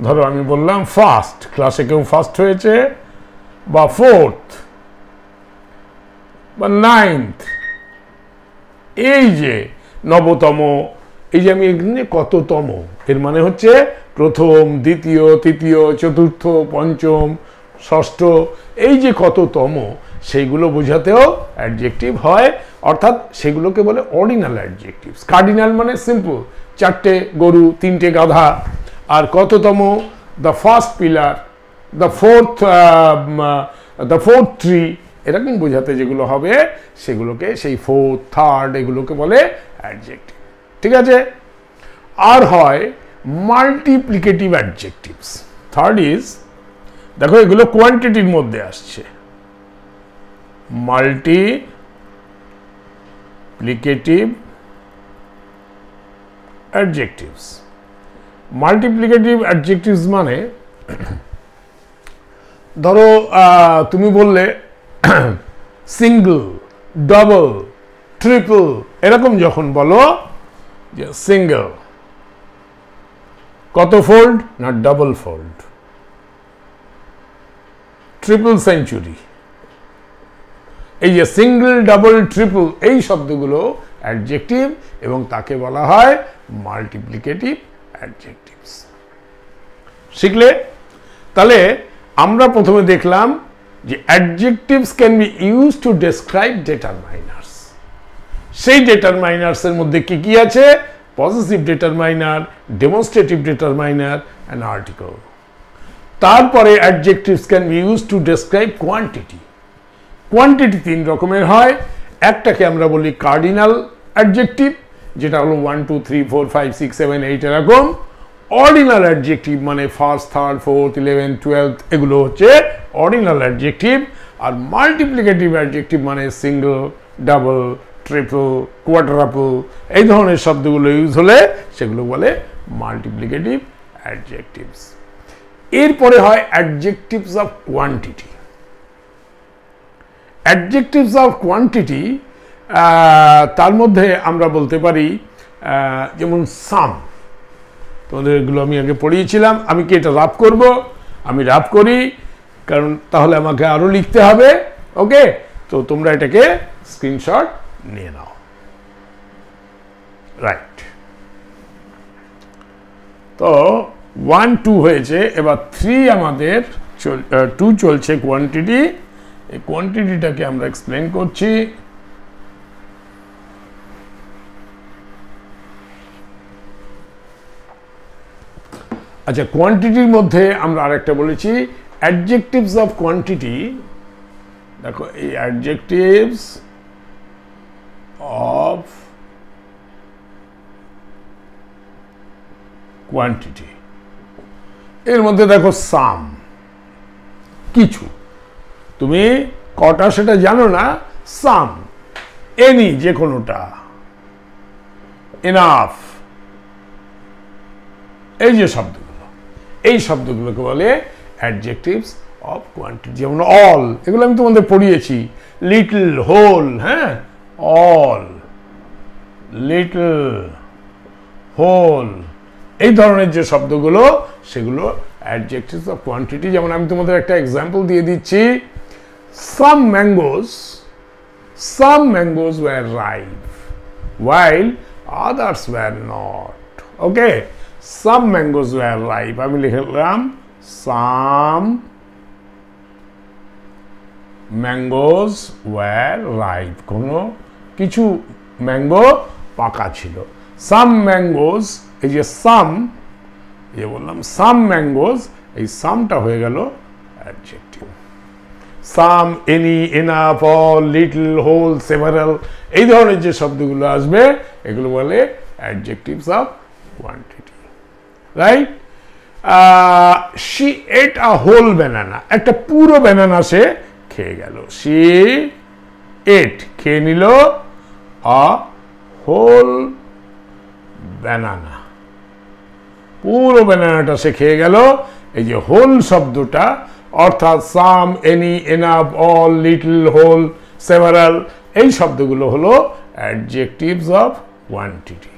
[SPEAKER 1] ধরো আমি বললাম ফার্স্ট, ক্লাসে কেউ ফার্স্ট হয়েছে, বা ফোর্থ, বা 9th, এই যে নবতম, এই যে আমি এখানে কততম, এর মানে হচ্ছে প্রথম, দ্বিতীয়, তৃতীয়, চতুর্থ, পঞ্চম, ষষ্ঠ, এই যে কততম, সেইগুলো বোঝাতেও অ্যাডজেক্টিভ হয়, অর্থাৎ সেগুলোকে বলে অর্ডিনাল অ্যাডজেক্টিভস। কার্ডিনাল মানে সিম্পল, 4টে গরু, 3টে গাধা। আর কততম, the first pillar, the fourth tree, এরকম বোঝাতে যেগুলো হবে সেগুলোকে, সেই ফোর্থ, থার্ড, এগুলোকে বলে অ্যাডজেক্টিভ। ঠিক আছে? আর হয় মাল্টিপ্লিকেটিভ অ্যাডজেক্টিভস। থার্ড ইজ, দেখো এগুলো কোয়ান্টিটির মধ্যে আসছে, মাল্টিপ্লিকেটিভ অ্যাডজেক্টিভস। মাল্টিপ্লিকেটিভ অ্যাডজেক্টিভস মানে ধরো তুমি বললে সিঙ্গল, ডাবল, ট্রিপল, এরকম যখন বলো, যে সিঙ্গল কত ফোল্ড, না ডাবল ফোল্ড, ট্রিপল সেঞ্চুরি, এই যে সিঙ্গল, ডাবল, ট্রিপল, এই শব্দগুলো অ্যাডজেক্টিভ এবং তাকে বলা হয় মাল্টিপ্লিকেটিভ অ্যাডজেক্টিভস। শিখলে? তাহলে আমরা প্রথমে দেখলাম যে adjectives can be use to describe determiners. সেই ডিটারমাইনার্সের মধ্যে কি কি আছে? Positive determiner, demonstrative determiner and article. তারপরে adjectives can be use to describe quantity. Quantity 3 রকমের হয়। একটাকে আমরা বলি কার্ডিনাল অ্যাডজেক্টিভ, যেটা হলো 1 2 3 4 5 6 7 8 এরকম। অর্ডিনাল অ্যাডজেক্টিভ মানে ফার্স্ট, থার্ড, ফোর্থ, 11, 12, এগুলো হচ্ছে অর্ডিনাল অ্যাডজেক্টিভ। আর মাল্টিপ্লিকেটিভ অ্যাডজেক্টিভ মানে সিঙ্গল, ডাবল, ট্রিপল, কোয়াড্রাপল, এই ধরনের শব্দগুলো ইউজ হলে সেগুলো বলে মাল্টিপ্লিকেটিভ অ্যাডজেক্টিভস। এরপরে হয় adjectives of quantity. Adjectives of quantity, তার মধ্যে আমরা বলতে পারি যেমন সাম। তোমাদের এগুলো আমি আগে পড়িয়েছিলাম। আমি কি এটা রাফ করব? আমি রাফ করি, কারণ তাহলে আমাকে আরও লিখতে হবে। ওকে, তো তোমরা এটাকে স্ক্রিনশট নিয়ে নাও। রাইট, তো 1 2 হয়েছে, এবার 3 আমাদের 2 চলছে কোয়ান্টিটি। এই কোয়ান্টিটিটাকে আমরা এক্সপ্লেন করছি। আচ্ছা, কোয়ান্টিটির মধ্যে আমরা আরেকটা বলেছি অ্যাডজেক্টিভস অফ কোয়ান্টিটি। দেখো, এই অ্যাডজেক্টিভস অফ কোয়ান্টিটি, এর মধ্যে দেখো সাম, কিছু, তুমি কটা সেটা জানো না, সাম, এনি, যে কোনোটা, এনাফ, এই যে শব্দগুলো, এই শব্দগুলোকে বলে অ্যাডজেক্টিভস অফ কোয়ান্টিটি। যেমন অল, এগুলো আমি তোমাদের পড়িয়েছি। লিটল, হোল, হ্যাঁ, অল, লিটল, হোল, এই ধরনের যে শব্দগুলো সেগুলো অ্যাডজেক্টিভস অফ কোয়ান্টিটি। যেমন আমি তোমাদের একটা এক্সাম্পল দিয়ে দিচ্ছি। Some mangoes were ripe while others were not. Okay, some mangoes were ripe, আমি লিখলাম সাম ম্যাঙ্গোস ওয়ার রাইপ, কিছু ম্যাঙ্গো পাকা ছিল। সাম ম্যাঙ্গোস, এই যে সাম, এই বললাম সাম ম্যাঙ্গোস, এই সামটা হয়ে গেল adjective. Some, any, enough, all, little, whole, several, এই ধরনের যে শব্দগুলো আসবে এগুলো বলে adjectives of quantity. Right? She ate a whole banana, একটা পুরো ব্যানানা সে খেয়ে গেল। শি এট, খেয়ে নিল, আ হোল ব্যানানা, পুরো ব্যানানাটা সে খেয়ে গেল। এই যে হোল শব্দটা, অর্থাৎ some, any, enough, all, little, whole, several, এই শব্দগুলো হলো adjectives of quantity.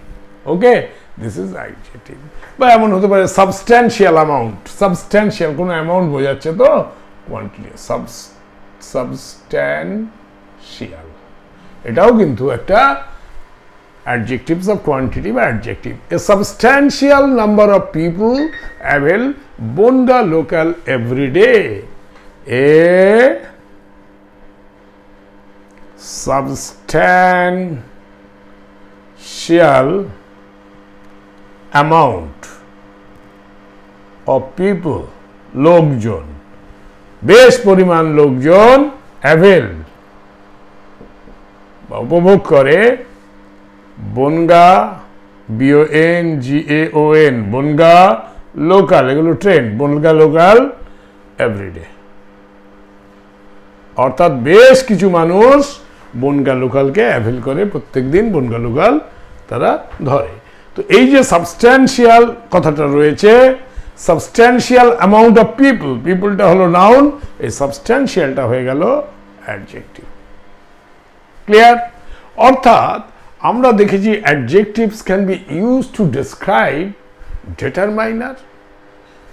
[SPEAKER 1] Okay, this is adjective. বা এমন হতে পারে সাবস্ট্যান্সিয়াল অ্যামাউন্ট, সাবস্ট্যান্সিয়াল কোনো অ্যামাউন্ট বোঝাচ্ছে তো কোয়ান্টিটি, সাবস্ট্যান্সিয়াল, এটাও কিন্তু একটা adjectives of quantity বা adjective. A substantial number of people avail Bonda local every day. A substantial amount of people, লোকজন, বেশ পরিমাণ লোকজন অ্যাভেল বা উপভোগ করে বনগাঁ BONGAON বনগাঁ লোকাল, এগুলো ট্রেন, বনগাঁ লোকাল এভরিডে। অর্থাৎ বেশ কিছু মানুষ বনগাঁ লোকালকে অ্যাভেল করে, প্রত্যেকদিন বনগাঁ লোকাল তারা ধরে। তো এই যে সাবস্ট্যান্সিয়াল কথাটা রয়েছে, সাবস্ট্যান্সিয়াল অ্যামাউন্ট অফ পিপল, পিপলটা হলো নাউন, এই সাবস্ট্যান্সিয়ালটা হয়ে গেল অ্যাডজেক্টিভ। ক্লিয়ার? অর্থাৎ আমরা দেখেছি adjectives can be use to describe determiner.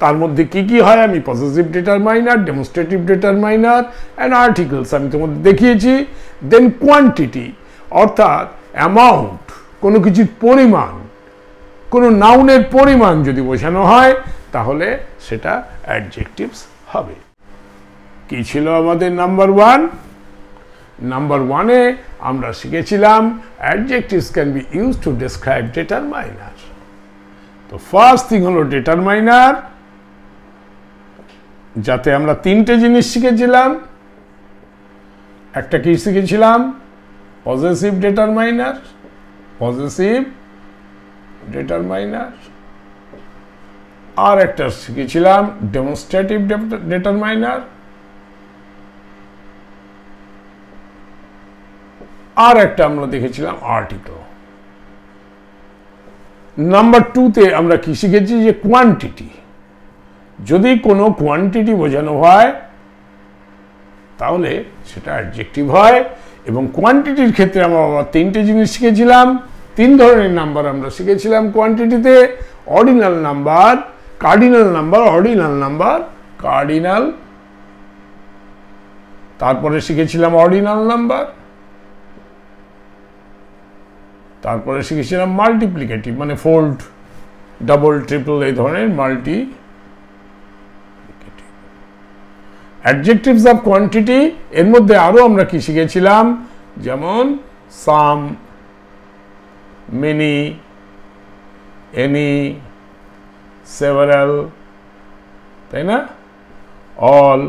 [SPEAKER 1] তার মধ্যে কি কি হয়? আমি possessive determiner, demonstrative determiner and articles আমি তোমাদের দেখিয়েছি। দেন কোয়ান্টিটি, অর্থাৎ অ্যামাউন্ট, কোনো কিছুর পরিমাণ, কোনো নাউনের পরিমাণ যদি বোঝানো হয় তাহলে সেটা অ্যাডজেক্টিভস হবে। কি ছিল আমাদের নাম্বার ওয়ান? নাম্বার ওয়ানে আমরা শিখেছিলাম adjectives can be use to describe determiner. তো ফার্স্ট থিং হলো ডিটারমাইনার, যাতে আমরা তিনটে জিনিস শিখেছিলাম। একটা কি শিখেছিলাম? Possessive determiner, possessive determiner. আর একটা শিখেছিলাম ডেমনস্ট্রেটিভ ডিটারমাইনার। আর একটা আমরা দেখেছিলাম আর্টিকেল। নাম্বার টুতে আমরা কি শিখেছি? যে কোয়ান্টিটি, যদি কোনো কোয়ান্টিটি বোঝানো হয় তাহলে সেটা অ্যাডজেক্টিভ হয়। এবং কোয়ান্টিটির ক্ষেত্রে আমরা আবার তিনটে জিনিস শিখেছিলাম, তিন ধরনের নাম্বার আমরা শিখেছিলাম কোয়ান্টিটিতে: ordinal number, cardinal number, ordinal number, cardinal. তারপরে শিখেছিলাম অর্ডিনাল নাম্বার, তারপরে শিখেছিলাম মাল্টিপ্লিকেটিভ, মানে ফোল্ড, ডাবল, ট্রিপল, এই ধরনের মাল্টি। অ্যাডজেক্টিভস অফ কোয়ান্টিটি, এর মধ্যে আরো আমরা কি শিখেছিলাম? যেমন সাম, মেনি, এনি, সেভারাল, তাই না, অল,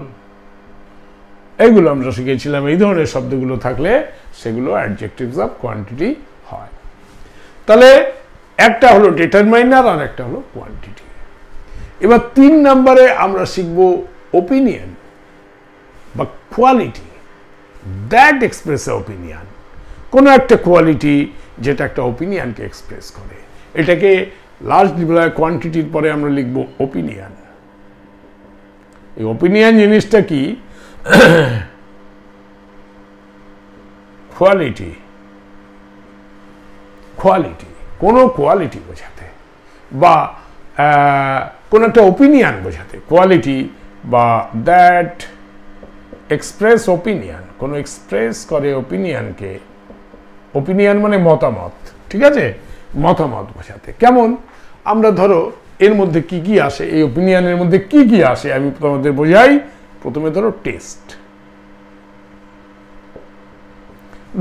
[SPEAKER 1] এগুলো আমরা শিখেছিলাম। এই ধরনের শব্দগুলো থাকলে সেগুলো অ্যাডজেক্টিভস অফ কোয়ান্টিটি হয়। তাহলে একটা হলো ডিটারমাইনার আর একটা হলো কোয়ান্টিটি। এবার 3 নম্বরে আমরা শিখব ওপিনিয়ন বা কোয়ালিটি, দ্যাট এক্সপ্রেস ওপিনিয়ন। কোনো একটা কোয়ালিটি যেটা একটা ওপিনিয়নকে এক্সপ্রেস করে, এটাকে লার্জলি বলা হয় কোয়ান্টিটির পরে আমরা লিখব ওপিনিয়ন। এই ওপিনিয়ন জিনিসটা কি? কোয়ালিটি, কোয়ালিটি, কোনো কোয়ালিটি বোঝাতে বা কোনো একটা ওপিনিয়ন বোঝাতে, কোয়ালিটি বা দ্যাট এক্সপ্রেস ওপিনিয়ন, কোনো এক্সপ্রেস করে ওপিনিয়নকে। ওপিনিয়ন মানে মতামত, ঠিক আছে, মতামত বোঝাতে। কেমন? আমরা ধরো এর মধ্যে কি কি আসে, এই ওপিনিয়নের মধ্যে কি কি আসে আমি তোমাদের বোঝাই। প্রথমে ধরো টেস্ট,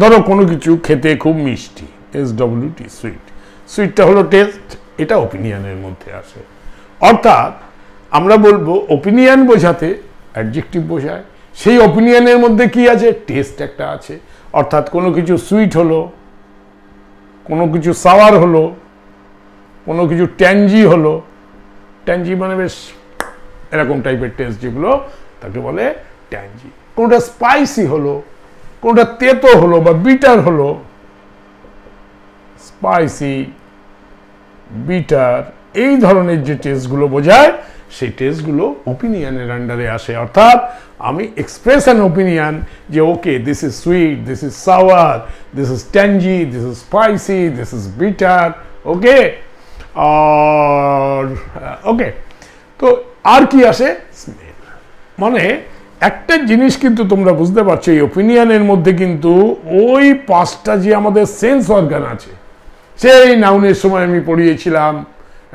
[SPEAKER 1] ধরো কোনো কিছু খেতে খুব মিষ্টি, SWT, সুইট, সুইটটা হলো টেস্ট, এটা ওপিনিয়নের মধ্যে আসে। অর্থাৎ আমরা বলবো ওপিনিয়ন বোঝাতে অ্যাডজেক্টিভ বোঝায়, সেই ওপিনিয়নের মধ্যে কি আছে? টেস্ট একটা আছে। অর্থাৎ কোনো কিছু সুইট হলো, কোনো কিছু সাওয়ার হলো, কোনো কিছু ট্যাঞ্জি হলো, ট্যাঞ্জি মানে বেশ এরকম টাইপের টেস্ট যেগুলো, তাকে বলে ট্যাঞ্জি। কোনটা স্পাইসি হলো, কোনটা তেতো হলো বা বিটার হলো, স্পাইসি, বিটার, এই ধরনের যে টেস্টগুলো বোঝায় সেই টেস্টগুলো ওপিনিয়নের আন্ডারে আসে। অর্থাৎ আমি এক্সপ্রেস অ্যান ওপিনিয়ন যে okay this is sweet, this is sour, this is tangy, this is spicy, this is bitter, okay. আর ওকে, তো আর কি আসে? স্মেল। মানে একটা জিনিস কিন্তু তোমরা বুঝতে পারছো, এই ওপিনিয়নের মধ্যে কিন্তু ওই 5টা যে আমাদের সেন্স অর্গান আছে, সেই নাউনের সময় আমি পড়িয়েছিলাম,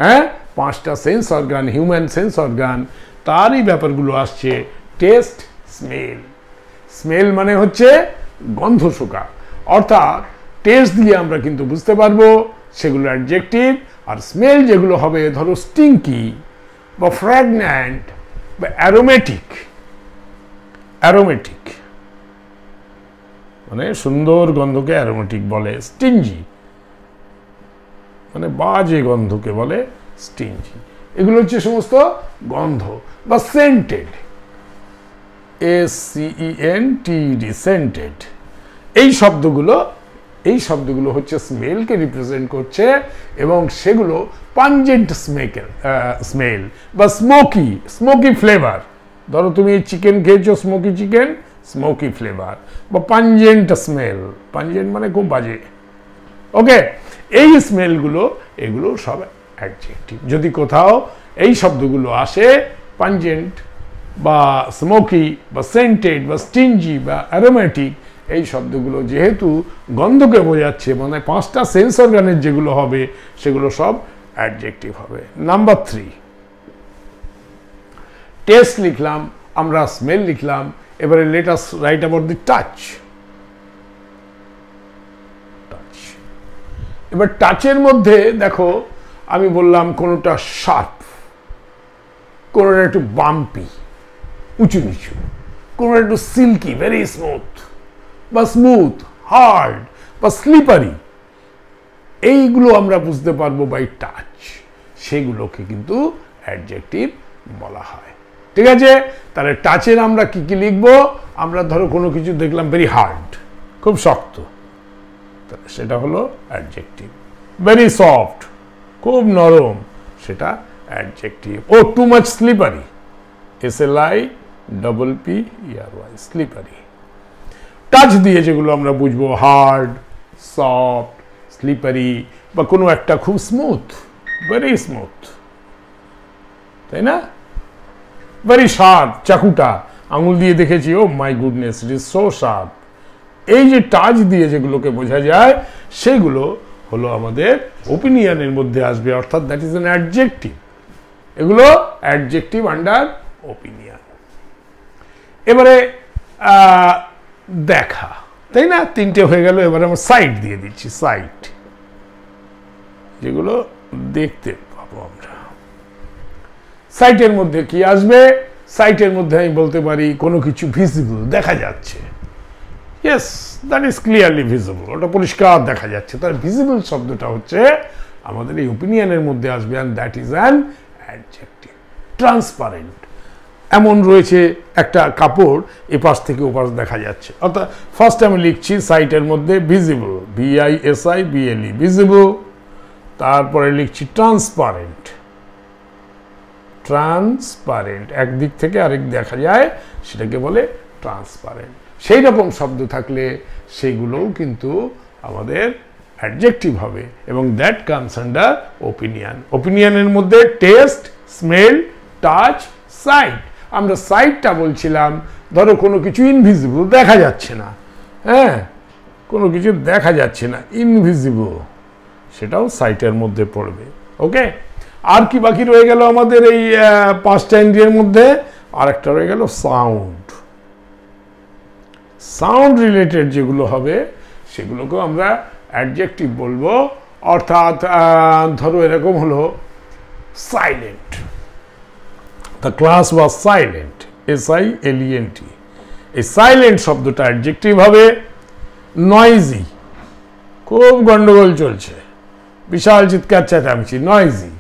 [SPEAKER 1] হ্যাঁ, 5টা sense organ, human sense organ, তারই ব্যাপারগুলো আসছে। Test, smell. স্মেল মানে হচ্ছে গন্ধ শোকা, অর্থাৎ টেস্ট দিয়ে আমরা কিন্তু বুঝতে পারবো সেগুলো অ্যাডজেক্টিভ। আর স্মেল যেগুলো হবে, ধরো স্টিঙ্কি বা ফ্র্যাগন্যান্ট বা অ্যারোমেটিক। অ্যারোমেটিক মানে সুন্দর গন্ধকে অ্যারোমেটিক বলে। স্টিঞ্জি মানে বাজে গন্ধকে বলে স্টিঞ্জি। এগুলো হচ্ছে সমস্ত গন্ধ। বা সেন্টেড, SCENTED, সেন্টেড। এই শব্দগুলো হচ্ছে স্মেলকে রিপ্রেজেন্ট করছে, এবং সেগুলো পাঞ্জেন্ট স্মেল বা স্মোকি ফ্লেভার। ধরো তুমি চিকেন খেয়েছো, স্মোকি চিকেন, স্মোকি ফ্লেভার বা পাঞ্জেন্ট স্মেল। পাঞ্জেন্ট মানে খুব বাজে। ওকে, এই স্মেলগুলো এগুলো সব অ্যাডজেক্টিভ। যদি কোথাও এই শব্দগুলো আসে, পাঞ্জেন্ট বা স্মোকি বা সেন্টেড বা স্টিঞ্জি বা অ্যারোমেটিক, এই শব্দগুলো যেহেতু গন্ধকে বোঝাচ্ছে, মানে 5টা সেন্স অর্গানের যেগুলো হবে সেগুলো সব অ্যাডজেক্টিভ হবে। নাম্বার 3, টেস্ট লিখলাম আমরা, স্মেল লিখলাম। এবারে let us right about the touch. এবার টাচের মধ্যে দেখো, আমি বললাম কোনোটা শার্প, কোনোটা একটু বাম্পি, উঁচু নিচু, কোনোটা একটু সিল্কি, ভেরি স্মুথ, হার্ড বা স্লিপারি। এইগুলো আমরা বুঝতে পারবো বাই টাচ। সেগুলোকে কিন্তু অ্যাডজেক্টিভ বলা হয়। ঠিক আছে, তাহলে টাচের আমরা কি কি লিখবো? আমরা ধরো কোনো কিছু দেখলাম ভেরি হার্ড, খুব শক্ত, সেটা হলো অ্যাডজেক্টিভ। ভেরি সফট, খুব নরম, সেটা adjective. Oh too much slippery, SLIPPERY, slippery. Touch দিয়ে যেগুলো আমরা বুঝবো হার্ড, সফট, স্লিপারি, বা কোনো একটা খুব স্মুথ, ভেরি স্মুথ, তাই না? ভেরি শার্প, চাকুটা আঙুল দিয়ে দেখেছি, oh my goodness, it is so sharp. এই যে টাচ দিয়ে যেগুলোকে বোঝা যায়, সেগুলো হলো আমাদের ওপিনিয়নের মধ্যে আসবে, অর্থাৎ দ্যাট ইজ অ্যান অ্যাডজেক্টিভ। এগুলো অ্যাডজেক্টিভ আন্ডার ওপিনিয়ন। এবারে দেখা, তাই না? 3টে হয়ে গেল। এবারে আমরা সাইট দিয়ে দিচ্ছি, সাইট, যেগুলো দেখতে পাবো আমরা। সাইটের মধ্যে কি আসবে? সাইটের মধ্যে আমি বলতে পারি কোনো কিছু ভিজিবল, দেখা যাচ্ছে। Yes, that is clearly visible, ওটা পরিষ্কার দেখা যাচ্ছে। তার ভিজিবল শব্দটা হচ্ছে আমাদের এই ওপিনিয়নের মধ্যে আসবে, and that is an adjective. Transparent, এমন রয়েছে একটা কাপড়, এপাশ থেকে ওপাশ দেখা যাচ্ছে। অর্থাৎ ফার্স্ট আমি লিখছি সাইটের মধ্যে ভিজিবল, VISIBLE, ভিজিবল। তারপরে লিখছি ট্রান্সপারেন্ট, একদিক থেকে আরেক দেখা যায়, সেটাকে বলে ট্রান্সপারেন্ট। সেই রকম শব্দ থাকলে সেগুলোও কিন্তু আমাদের অ্যাডজেক্টিভ হবে, এবং দ্যাট কামস আন্ডার ওপিনিয়ন। ওপিনিয়নের মধ্যে টেস্ট, স্মেল, টাচ, সাইট। আমরা সাইটটা বলছিলাম, ধরো কোনো কিছু ইনভিজিবল, দেখা যাচ্ছে না, হ্যাঁ, কোনো কিছু দেখা যাচ্ছে না, ইনভিজিবল, সেটাও সাইটের মধ্যে পড়বে। ওকে, আর কি বাকি রয়ে গেল আমাদের এই 5টা ইন্দ্রিয়ের মধ্যে? আর একটা রয়ে গেল সাউন্ড। সাউন্ড রিলেটেড যেগুলো হবে সেগুলোকেও আমরা অ্যাডজেক্টিভ বলবো। অর্থাৎ ধরো এরকম হলো silent, the class was silent, SILENT। এই সাইলেন্ট শব্দটা অ্যাডজেক্টিভ হবে। নয়েজি, খুব গন্ডগোল চলছে, বিশাল চিৎকার চেঁচামেচি, নয়েজি,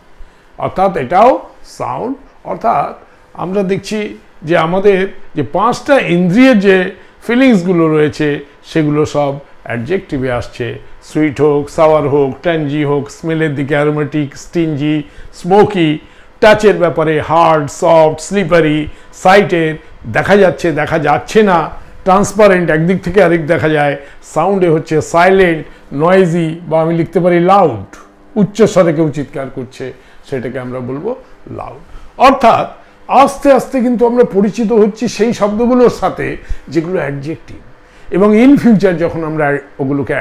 [SPEAKER 1] অর্থাৎ এটাও সাউন্ড। অর্থাৎ আমরা দেখছি যে আমাদের যে 5টা ইন্দ্রিয়ের যে ফিলিংসগুলো রয়েছে সেগুলো সব অ্যাডজেক্টিভে আসছে। সুইট হোক, সাওয়ার হোক, ট্যাঞ্জি হোক, স্মেলের দিকে অ্যারোমেটিক, স্টিঞ্জি, স্মোকি, টাচের ব্যাপারে হার্ড, সফট, স্লিপারি, সাইটের দেখা যাচ্ছে, দেখা যাচ্ছে না, ট্রান্সপারেন্ট, একদিক থেকে আরেক দেখা যায়, সাউন্ডে হচ্ছে সাইলেন্ট, নয়েজি, বা আমি লিখতে পারি লাউড, উচ্চ স্বরে কেউ চিৎকার করছে, সেটাকে আমরা বলবো লাউড। অর্থাৎ আস্তে আস্তে কিন্তু আমরা পরিচিত হচ্ছি সেই শব্দগুলোর সাথে যেগুলো অ্যাডজেক্টিভ, এবং ইন ফিউচার যখন আমরা ওগুলোকে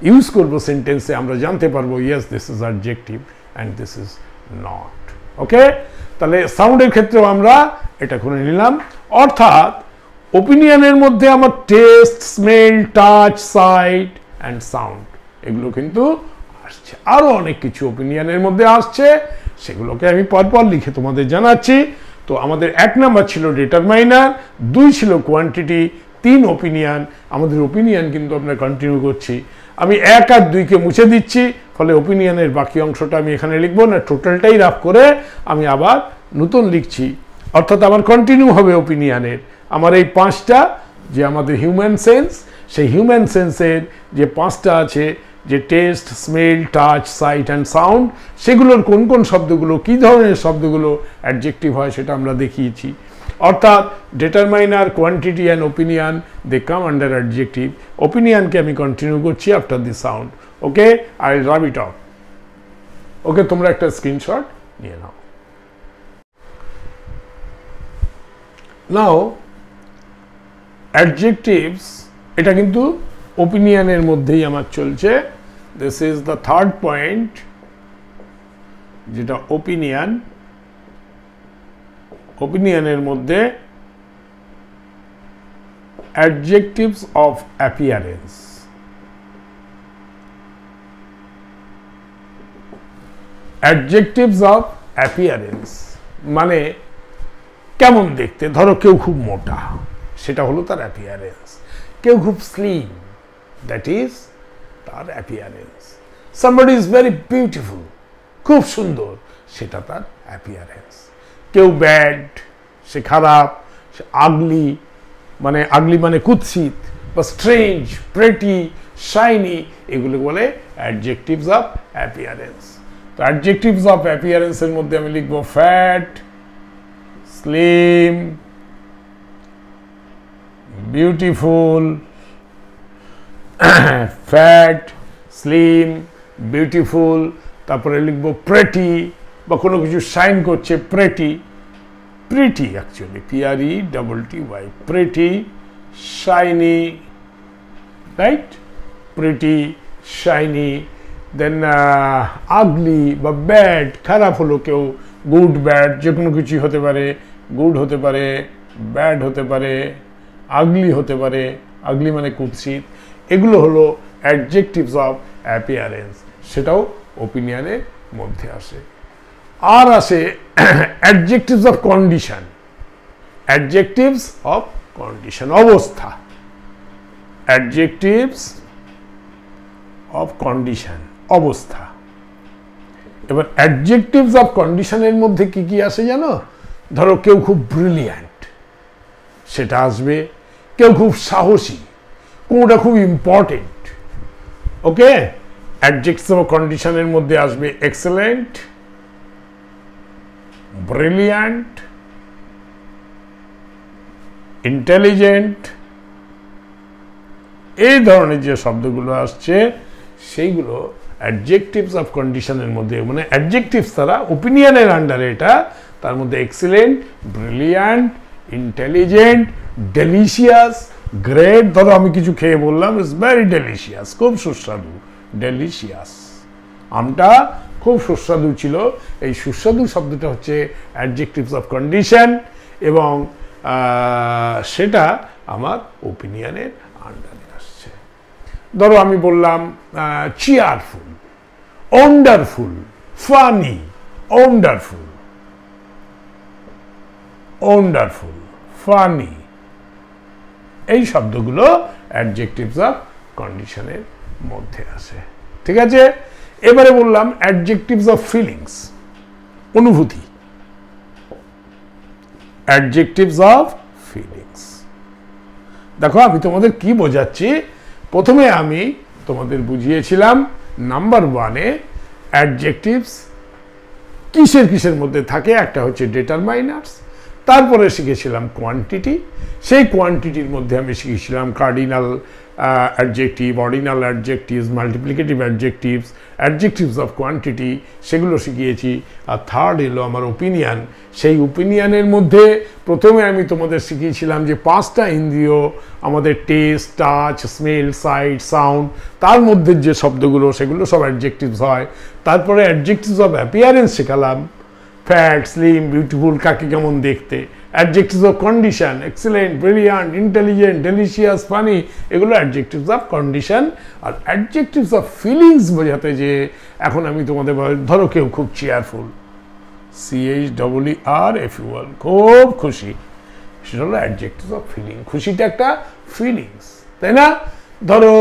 [SPEAKER 1] ইউজ করবো সেন্টেন্সে, আমরা জানতে পারবো yes this is adjective and this is not. Okay, তাহলে সাউন্ডের ক্ষেত্রেও আমরা এটা করে নিলাম। অর্থাৎ ওপিনিয়নের মধ্যে আমার taste, smell, touch, sight and sound এগুলো কিন্তু আসছে। আরও অনেক কিছু ওপিনিয়নের মধ্যে আসছে, সেগুলোকে আমি পরপর লিখে তোমাদের জানাচ্ছি। তো আমাদের 1 নাম্বার ছিল ডিটারমাইনার, 2 ছিল কোয়ান্টিটি, 3 ওপিনিয়ন। আমাদের ওপিনিয়ন কিন্তু আমরা কন্টিনিউ করছি। আমি 1 আর 2কে মুছে দিচ্ছি, ফলে ওপিনিয়নের বাকি অংশটা আমি এখানে লিখবো না, টোটালটাই রাফ করে আমি আবার নতুন লিখছি, অর্থাৎ আমার কন্টিনিউ হবে ওপিনিয়নের। আমার এই 5টা যে আমাদের হিউম্যান সেন্স, সেই হিউম্যান সেন্সের যে 5টা আছে, যে taste, smell, touch, sight and sound, সেগুলোর কোন কোন শব্দগুলো, কী ধরনের শব্দগুলো অ্যাডজেক্টিভ হয় সেটা আমরা দেখিয়েছি। অর্থাৎ determiner, quantity and opinion they come under adjective. ওপিনিয়নকে আমি কন্টিনিউ করছি after the sound. Okay, I rub it off. Okay, তোমরা একটা স্ক্রিনশট নিয়ে নাও। নাও অ্যাডজেক্টিভস, এটা কিন্তু ওপিনিয়নের মধ্যেই আমার চলছে। This is the third point, যেটা ওপিনিয়ন। ওপিনিয়নের মধ্যে adjectives of appearance. Adjectives of appearance মানে কেমন দেখতে। ধরো কেউ খুব মোটা, সেটা হলো তার অ্যাপিয়ারেন্স। কেউ খুব স্লিম, দ্যাট ইজ তার appearance. Somebody is very beautiful, খুব সুন্দর, সেটা তার অ্যাপিয়ারেন্স। কেউ ব্যাড, সে খারাপ, সে আগলি, আগলি মানে কুৎসিত, বা স্ট্রেঞ্জ, প্রেটি, শাইনি, এগুলো বলে অ্যাডজেক্টিভস অফ অ্যাপিয়ারেন্স। তো অ্যাডজেক্টিভস অফ অ্যাপিয়ারেন্সের মধ্যে আমি লিখবো fat, slim, beautiful, fat, slim, beautiful. তারপরে লিখবো প্রেটি, বা কোনো কিছু শাইন করছে, pretty, pretty actually, PRETTY, pretty, shiny, right, pretty, shiny. Then ugly বা ব্যাড, খারাপ হলো কেউ, গুড ব্যাড, যে কোনো কিছুই হতে পারে, গুড হতে পারে, ব্যাড হতে পারে, আগলি হতে পারে, আগলি মানে কুৎসিত। এগুলো হলো অ্যাডজেক্টিভস অফ অ্যাপিয়ারেন্স, সেটাও ওপিনিয়নের মধ্যে আসে। আর আসে adjectives of condition. Adjectives of condition, অবস্থা। অ্যাডজেক্টিভস অফ কন্ডিশন, অবস্থা। এবার অ্যাডজেক্টিভস অফ কন্ডিশনের মধ্যে কি কি আসে জানো? ধরো কেউ খুব ব্রিলিয়ান্ট, সেটা আসবে। কেউ খুব সাহসী, কোনটা খুব ইম্পর্টেন্ট। ওকে, অ্যাডজেক্টিভস অফ কন্ডিশনের মধ্যে আসবে এক্সেলেন্ট, ব্রিলিয়ান্ট, ইন্টেলিজেন্ট। এই ধরনের যে শব্দগুলো আসছে সেইগুলো অ্যাডজেক্টিভস অফ কন্ডিশনের মধ্যে, অ্যাডজেক্টিভস তারা ওপিনিয়নের আন্ডারে, এটা তার মধ্যে excellent, brilliant, intelligent, delicious, great. ধরো আমি কিছু খেয়ে বললাম ইটস ভেরি ডেলিশিয়াস, খুব সুস্বাদু, ডেলিশিয়াস। আমটা খুব সুস্বাদু ছিল। এই সুস্বাদু শব্দটা হচ্ছে অ্যাডজেক্টিভস অফ কন্ডিশন, এবং সেটা আমার ওপিনিয়নের আন্ডারে আসছে। ধরো আমি বললাম cheerful, wonderful, funny, wonderful, wonderful, funny, এই শব্দগুলো অ্যাডজেক্টিভস অফ কন্ডিশনের মধ্যে আসে। ঠিক আছে, এবারে বললাম অ্যাডজেক্টিভস অফ ফিলিংস, অনুভূতি। অ্যাডজেক্টিভস অফ ফিলিংস, দেখো আমি তোমাদের কি বোঝাচ্ছি। প্রথমে আমি তোমাদের বুঝিয়েছিলাম নাম্বার 1-এ অ্যাডজেক্টিভস কিসের কিসের মধ্যে থাকে। একটা হচ্ছে ডিটারমাইনার্স, তারপরে শিখেছিলাম কোয়ান্টিটি। সেই কোয়ান্টিটির মধ্যে আমি শিখেছিলাম cardinal adjective, ordinal adjectives, multiplicative adjectives, adjectives of quantity, সেগুলো শিখিয়েছি। আর থার্ড এলো আমার ওপিনিয়ন। সেই ওপিনিয়নের মধ্যে প্রথমে আমি তোমাদের শিখিয়েছিলাম যে 5টা ইন্দ্রিয় আমাদের, taste, touch, smell, sight, sound, তার মধ্যে যে শব্দগুলো সেগুলো সব অ্যাডজেক্টিভস হয়। তারপরে অ্যাডজেক্টিভস অফ অ্যাপিয়ারেন্স শেখালাম, ফ্যাট, স্লিম, বিউটিফুল, কাকে কেমন দেখতে, adjectives of condition, excellent, brilliant, intelligent, delicious, funny, এগুলো অ্যাডজেক্টিভস অফ কন্ডিশন। আর অ্যাডজেক্টিভস অফ ফিলিংস বোঝাতে যে এখন আমি তোমাদের ধরো কেউ খুব চেয়ারফুল, CHEERFUL, খুব খুশি, সেটা হলো অ্যাডজেক্টিভস অফ ফিলিং। খুশিটা একটা ফিলিংস, তাই না? ধরো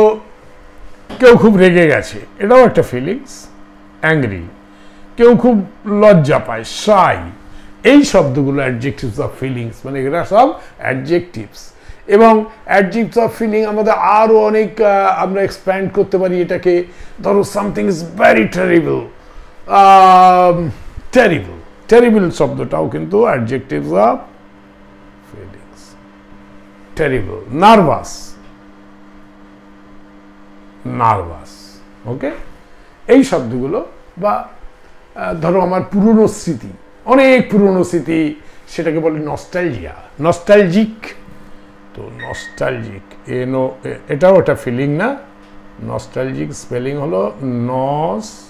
[SPEAKER 1] কেউ খুব রেগে গেছে, এটাও একটা ফিলিংস, অ্যাংরি। কেউ খুব লজ্জা পায়, শাই, এই শব্দগুলো অ্যাডজেক্টিভস অফ ফিলিংস, মানে এগুলো সব অ্যাডজেক্টিভস। এবং অ্যাডজেক্টিভস অফ ফিলিং আমাদের আরও অনেক আমরা এক্সপ্যান্ড করতে পারি এটাকে। ধরো something is very terrible, terrible, terrible শব্দটাও কিন্তু adjectives of feelings. Terrible, nervous, nervous, okay, এই শব্দগুলো। বা ধরো আমার পুরনো স্মৃতি, অনেক পুরনো স্মৃতি, সেটাকে বলে নস্টালজিয়া, নস্টালজিক। তো নস্টালজিক, এটাও একটা ফিলিং না? নস্টালজিক স্পেলিং হলো নস্টালজিক,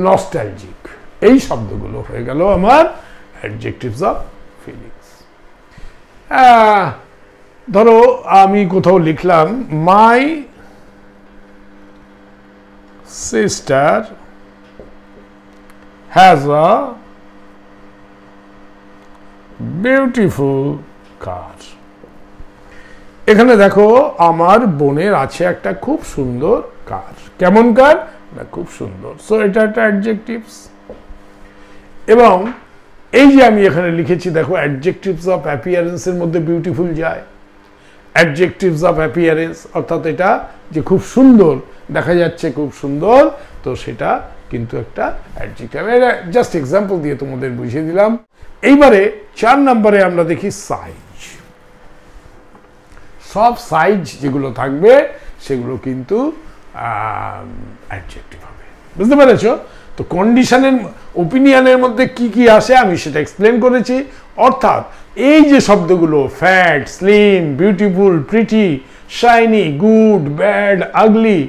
[SPEAKER 1] নস্টালজিক। এই শব্দগুলো হয়ে গেল আমার অ্যাডজেক্টিভস অফ ফিলিংস। ধরো আমি কোথাও লিখলাম মাই sister has a beautiful car. এখানে দেখো আমার বোনের আছে একটা খুব সুন্দর কার। কেমন কার? না, খুব সুন্দর। সো এটা একটা অ্যাডজেক্টিভস। এবং এই যে আমি এখানে লিখেছি দেখো, অ্যাডজেক্টিভস অফ অ্যাপিয়ারেন্সের মধ্যে বিউটিফুল যায়। অ্যাডজেক্টিভস অফ অ্যাপিয়ারেন্স অর্থাৎ এটা যে খুব সুন্দর দেখা যাচ্ছে, খুব সুন্দর, তো সেটা কিন্তু একটা অ্যাডজেক্টিভ। এটা জাস্ট এক্সাম্পল দিয়ে তোমাদের বুঝিয়ে দিলাম। এইবারে 4 নম্বরে আমরা দেখি সাইজ। সব সাইজ যেগুলো থাকবে সেগুলো কিন্তু অ্যাডজেক্টিভ হবে, বুঝতে পেরেছ? তো কন্ডিশনের ওপিনিয়নের মধ্যে কি কি আসে আমি সেটা এক্সপ্লেন করেছি। অর্থাৎ এই যে শব্দগুলো fat, slim, beautiful, pretty, shiny, good, bad, ugly,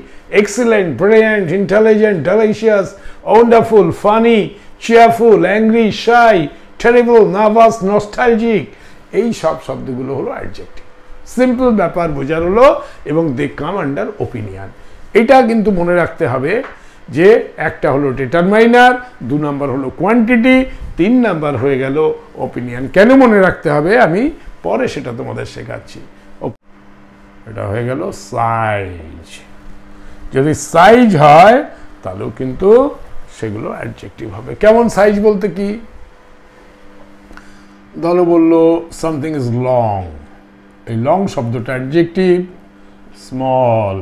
[SPEAKER 1] excellent, brilliant, intelligent, delicious, wonderful, funny, cheerful, angry, shy, terrible, nervous, nostalgic, এই সব শব্দগুলো হলো অ্যাডজেক্টিভ। সিম্পল ব্যাপার বোঝার হলো, এবং দে কাম আন্ডার ওপিনিয়ন। এটা কিন্তু মনে রাখতে হবে যে একটা হলো ডিটারমাইনার, 2 নম্বর হলো কোয়ান্টিটি, 3 নম্বর হয়ে গেল ওপিনিয়ন। কেন মনে রাখতে হবে আমি পরে সেটা তোমাদের শেখাচ্ছি। এটা হয়ে গেল সাইজ। যদি সাইজ হয় তাহলেও কিন্তু সেগুলো অ্যাডজেক্টিভ হবে। কেমন সাইজ বলতে কি? ধরো বললো সামথিং ইজ লং, এই লং শব্দটা অ্যাডজেক্টিভ। স্মল,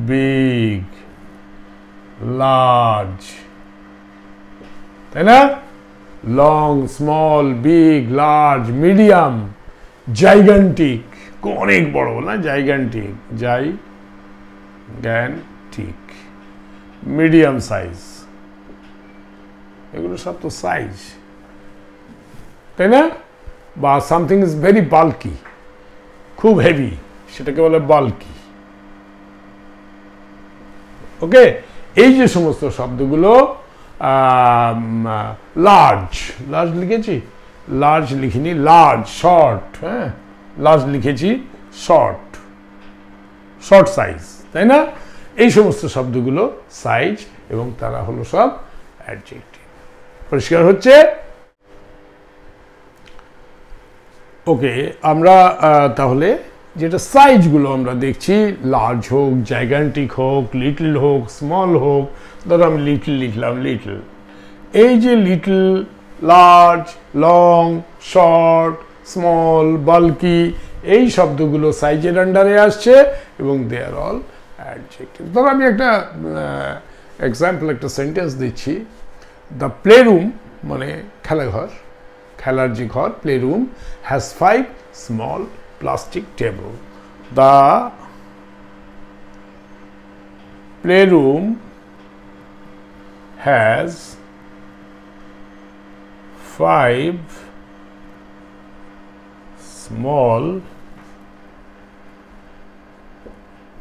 [SPEAKER 1] বিগ, লার্জ, তাই না? Long, small, big, large, medium, gigantic, অনেক বড় না, জাইগান্টিক, জাইগান্টিক, মিডিয়াম সাইজ, এগুলো সব তো সাইজ, তাই না? বা সামথিং ইজ ভেরি বাল্কি, খুব হেভি, সেটাকে বলে বাল্কি। ওকে, এই যে সমস্ত শব্দগুলো, লার্জ, লার্জ লিখেছি, লার্জ লিখিনি, লার্জ, শর্ট, হ্যাঁ, লার্জ লিখেছি, শর্ট, শর্ট সাইজ, তাই না? এই সমস্ত শব্দগুলো সাইজ, এবং তারা হলো সব অ্যাডজেক্টিভ। পরিষ্কার হচ্ছে? ওকে, আমরা তাহলে যেটা সাইজগুলো আমরা দেখছি, লার্জ হোক, জাইগান্টিক হোক, লিটল হোক, স্মল হোক। ধরো আমি লিটল লিখলাম, লিটল, এই যে little, large, long, short, small, bulky, এই শব্দগুলো সাইজের আন্ডারে আসছে, এবং দে আর অল অ্যাডজেক্টিভ। ধরো আমি একটা এক্সাম্পল, একটা সেন্টেন্স দিচ্ছি। দ্য প্লে রুম, মানে খেলাঘর, খেলার যে ঘর, play room, has 5 small plastic table. The playroom has 5 small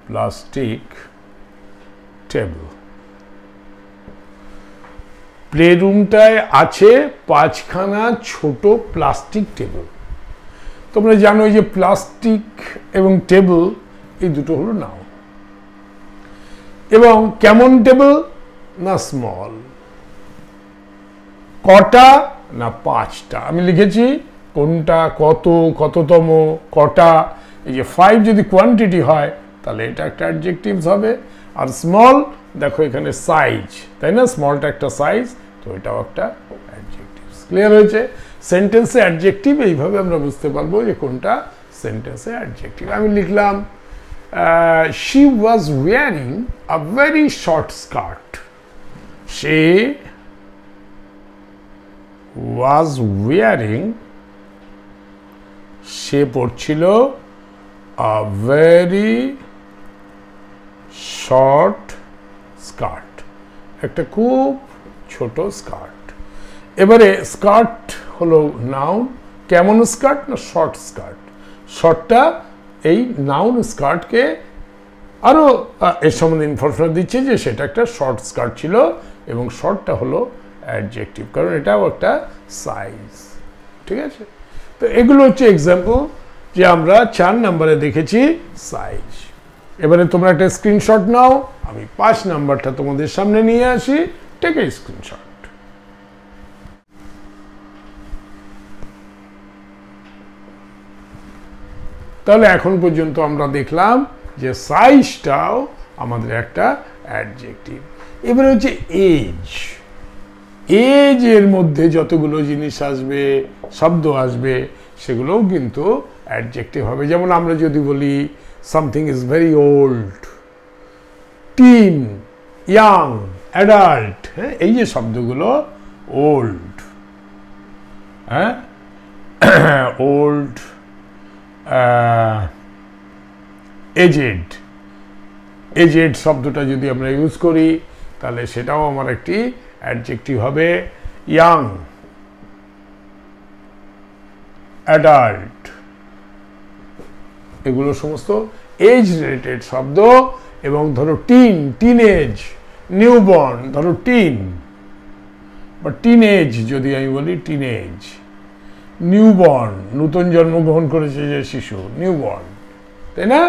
[SPEAKER 1] plastic table. Play রুমটায় আছে 5খানা ছোট প্লাস্টিক টেবিল। তোমরা জানো যে প্লাস্টিক এবং টেবিল এই দুটো হলো নাউন। এবং কেমন টেবিল? না স্মল। কটা? না 5টা। আমি লিখেছি কোনটা, কত, কততম, কটা। এই যে 5 যদি কোয়ান্টিটি হয় তাহলে এটা একটা অ্যাডজেক্টিভস হবে। আর স্মল দেখো এখানে সাইজ, তাই না? স্মলটা একটা সাইজ, তো এটাও একটা অ্যাডজেক্টিভস। ক্লিয়ার হয়েছে? সেন্টেন্সে অ্যাডজেক্টিভ এইভাবে আমরা বুঝতে পারবো যে কোনটা সেন্টেন্সে অ্যাডজেক্টিভ। আমি লিখলাম she was wearing a very short skirt. She was wearing, say পরছিল a very short skirt, একটা খুব ছোট স্কার্ট। এবারে স্কার্ট হলো নাউন। কেমন স্কার্ট? না শর্ট স্কার্ট। শর্টটা এই নাউন স্কার্টকে আরো এর সম্বন্ধে ইনফরমেশন দিচ্ছে যে সেটা একটা শর্ট স্কার্ট ছিল এবং শর্টটা হলো অ্যাডজেক্টিভ, কারণ এটাও একটা সাইজ। ঠিক আছে? তো এগুলো হচ্ছে এক্সাম্পল যে আমরা 4 নম্বরে দেখেছি সাইজ। এবারে তোমরা একটা স্ক্রিনশট নাও, আমি 5 নাম্বারটা তোমাদের সামনে নিয়ে আসি। Take a screenshot. তাহলে এখন পর্যন্ত আমরা দেখলাম যে সাইজটাও আমাদের একটা অ্যাডজেক্টিভ। এবারে হচ্ছে এজ। এজ এর মধ্যে যতগুলো জিনিস আসবে, শব্দ আসবে, সেগুলোও কিন্তু অ্যাডজেক্টিভ হবে। যেমন আমরা যদি বলি something is very old, tin, young, adult, হ্যাঁ, এই যে শব্দগুলো ওল্ড, হ্যাঁ, ওল্ড, এজেড, এজেড শব্দটা যদি আমরা ইউজ করি তাহলে সেটাও আমার একটি অ্যাডজেক্টিভ হবে। ইয়াং, অ্যাডাল্ট, এগুলো সমস্ত এজ রিলেটেড শব্দ। এবং ধরো টিন, টিনেজ, নিউবর্ন, ধরো টিন বা টিনেজ যদি আমি বলি, টিনেজ, নিউবর্ন, নতুন জন্মগ্রহণ করেছে যে শিশু, নিউবর্ন, তাই না?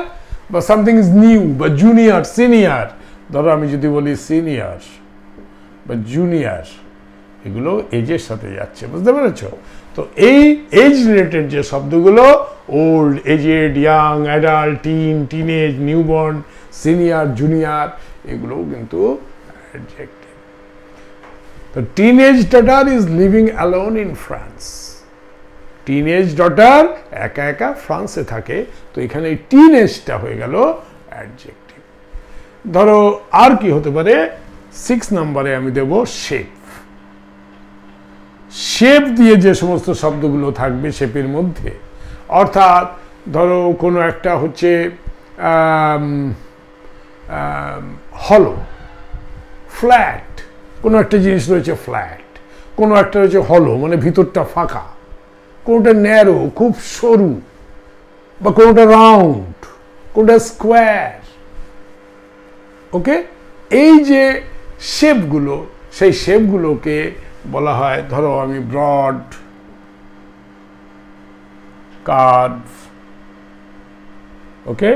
[SPEAKER 1] বা সামথিং ইজ নিউ বা জুনিয়র, সিনিয়র, ধরো আমি যদি বলি সিনিয়র বা জুনিয়র, এগুলো এজের সাথে যাচ্ছে, বুঝতে পেরেছ? তো এই এজ রিলেটেড যে শব্দগুলো old, aged, young, adult, teen, teenage, newborn, senior, junior, এগুলোও কিন্তু অ্যাডজেক্টিভ। তো teenage daughter is living alone in France. Teenage daughter একা একা ফ্রান্সে থাকে, তো এখানে এই টিনেজটা হয়ে গেল অ্যাডজেক্টিভ। ধরো আর কি হতে পারে? 6 নম্বরে আমি দেব শেপ। শেপ দিয়ে যে সমস্ত শব্দগুলো থাকবে শেপের মধ্যে, অর্থাৎ ধরো কোনো একটা হচ্ছে হলো, ফ্ল্যাট, কোনো একটা জিনিস রয়েছে ফ্ল্যাট, কোনো একটা রয়েছে হলো মানে ভিতরটা ফাঁকা, কোনোটা ন্যারো খুব সরু, বা কোনোটা রাউন্ড, কোনোটা স্কোয়ার। ওকে, এই যে শেপগুলো, সেই শেপগুলোকে বলা হয়, ধরো আমি ব্রড, কার্ভ, ওকে,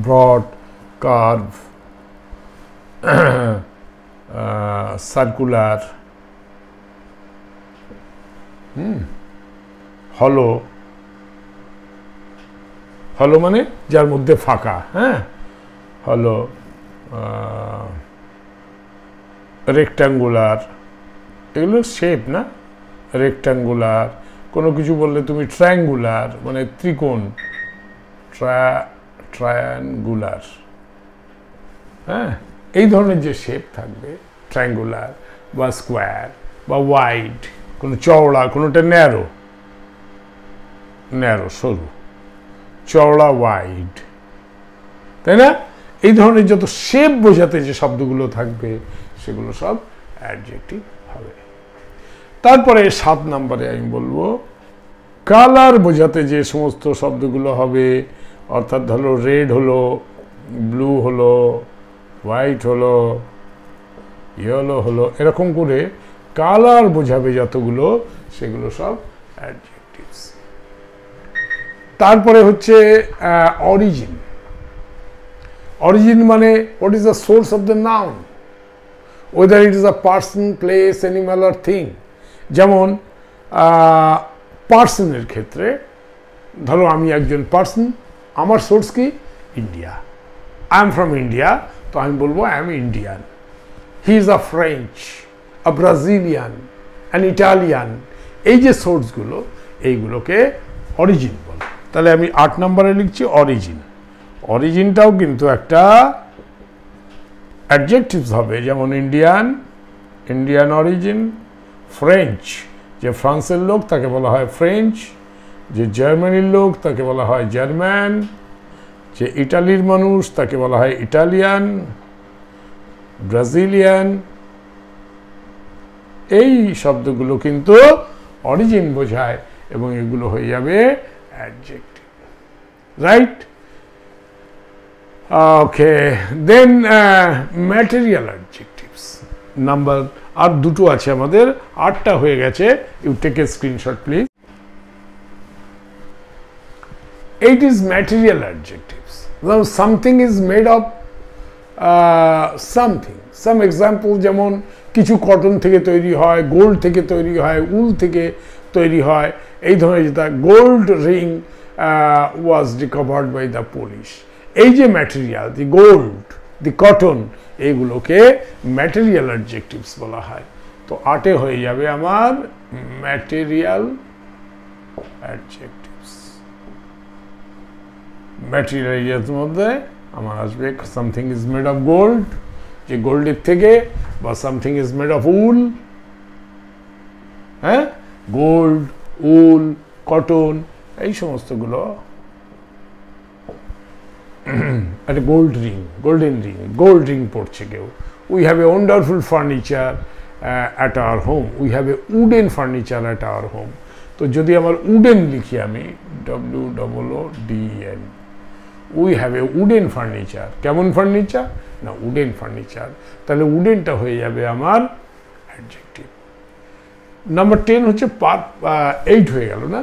[SPEAKER 1] ব্রড, কার্ভ, সার্কুলার, হলো, হলো মানে যার মধ্যে ফাঁকা, হ্যাঁ, হলো, রেক্ট্যাঙ্গুলার, এগুলো শেপ না? রেক্ট্যাঙ্গুলার, কোনো কিছু বললে তুমি ট্রায়াঙ্গুলার মানে ত্রিকোণ, ট্রায়াঙ্গুলার, হ্যাঁ, এই ধরনের যে শেপ থাকবে, ট্রায়াঙ্গুলার বা স্কোয়ার বা ওয়াইড, কোনো চওড়া, কোনোটা ন্যারো, ন্যারো সরু, চওড়া ওয়াইড, তাই না? এই ধরনের যত শেপ বোঝাতে যে শব্দগুলো থাকবে সেগুলো সব অ্যাডজেক্টিভ হবে। তারপরে 7 নম্বরে আমি বলবো কালার বোঝাতে যে সমস্ত শব্দগুলো হবে, অর্থাৎ ধরো রেড হলো, ব্লু হলো, হোয়াইট হলো, ইয়েলো হলো, এরকম করে কালার বোঝাবে যতগুলো, সেগুলো সব অ্যাডজেক্টিভস। তারপরে হচ্ছে অরিজিন। অরিজিন মানে what is the source of the noun, whether it is a person, place, animal or thing। যেমন পার্সনের ক্ষেত্রে ধরো আমি একজন পার্সন, আমার সোর্স কি? India, I am from India, তো আমি বলবো I am Indian. He is a French, a Brazilian, an Italian. এই যে সোর্সগুলো, এইগুলোকে অরিজিন বলে। তাহলে আমি 8 নম্বরে লিখছি অরিজিন। অরিজিনটাও কিন্তু একটা অ্যাডজেক্টিভস হবে, যেমন ইন্ডিয়ান, ইন্ডিয়ান অরিজিন। ফ্রেঞ্চ, যে ফ্রান্সের লোক তাকে বলা হয় ফ্রেঞ্চ। যে জার্মানির লোক তাকে বলা হয় জার্মান। যে ইটালির মানুষ তাকে বলা হয় ইটালিয়ান, ব্রাজিলিয়ান। এই শব্দগুলো কিন্তু অরিজিন বোঝায় এবং এগুলো হয়ে যাবে adjective, right? Okay, then material adjectives number আর দুটো আছে আমাদের, 8টা হয়ে গেছে। You take a screenshot please. 8 is material adjectives. Now something is made of something. Some example যেমন কিছু কটন থেকে তৈরি হয়, গোল্ড থেকে তৈরি হয়, উল থেকে তৈরি হয়। এই ধরনের যেটা gold ring was recovered by the police। এই যে ম্যাটেরিয়াল, দি গোল্ড, দি কটন, এইগুলোকে ম্যাটেরিয়াল অ্যাডজেক্টিভস বলা হয়। তো 8 হয়ে যাবে আমার ম্যাটেরিয়াল অ্যাডজেক্টিভস। ম্যাটেরিয়ালের মধ্যে আমার আসবে something is made of gold, যে গোল্ডের থেকে, বা সামথিং ইজ মেড অফ উল, হ্যাঁ, গোল্ড, উল, কটন, এই সমস্তগুলো। একটা gold ring, golden ring, gold ring পড়ছে কেউ। We have a wonderful furniture at our home, we have a wooden furniture at our home. তো যদি আমার উডেন লিখি আমি, WOODEN, we have a wooden furniture. কেমন ফার্নিচার? না, উডেন ফার্নিচার। তাহলে উডেনটা হয়ে যাবে আমার অ্যাডজেক্টিভ। নাম্বার 10 হচ্ছে 8 হয়ে গেল না?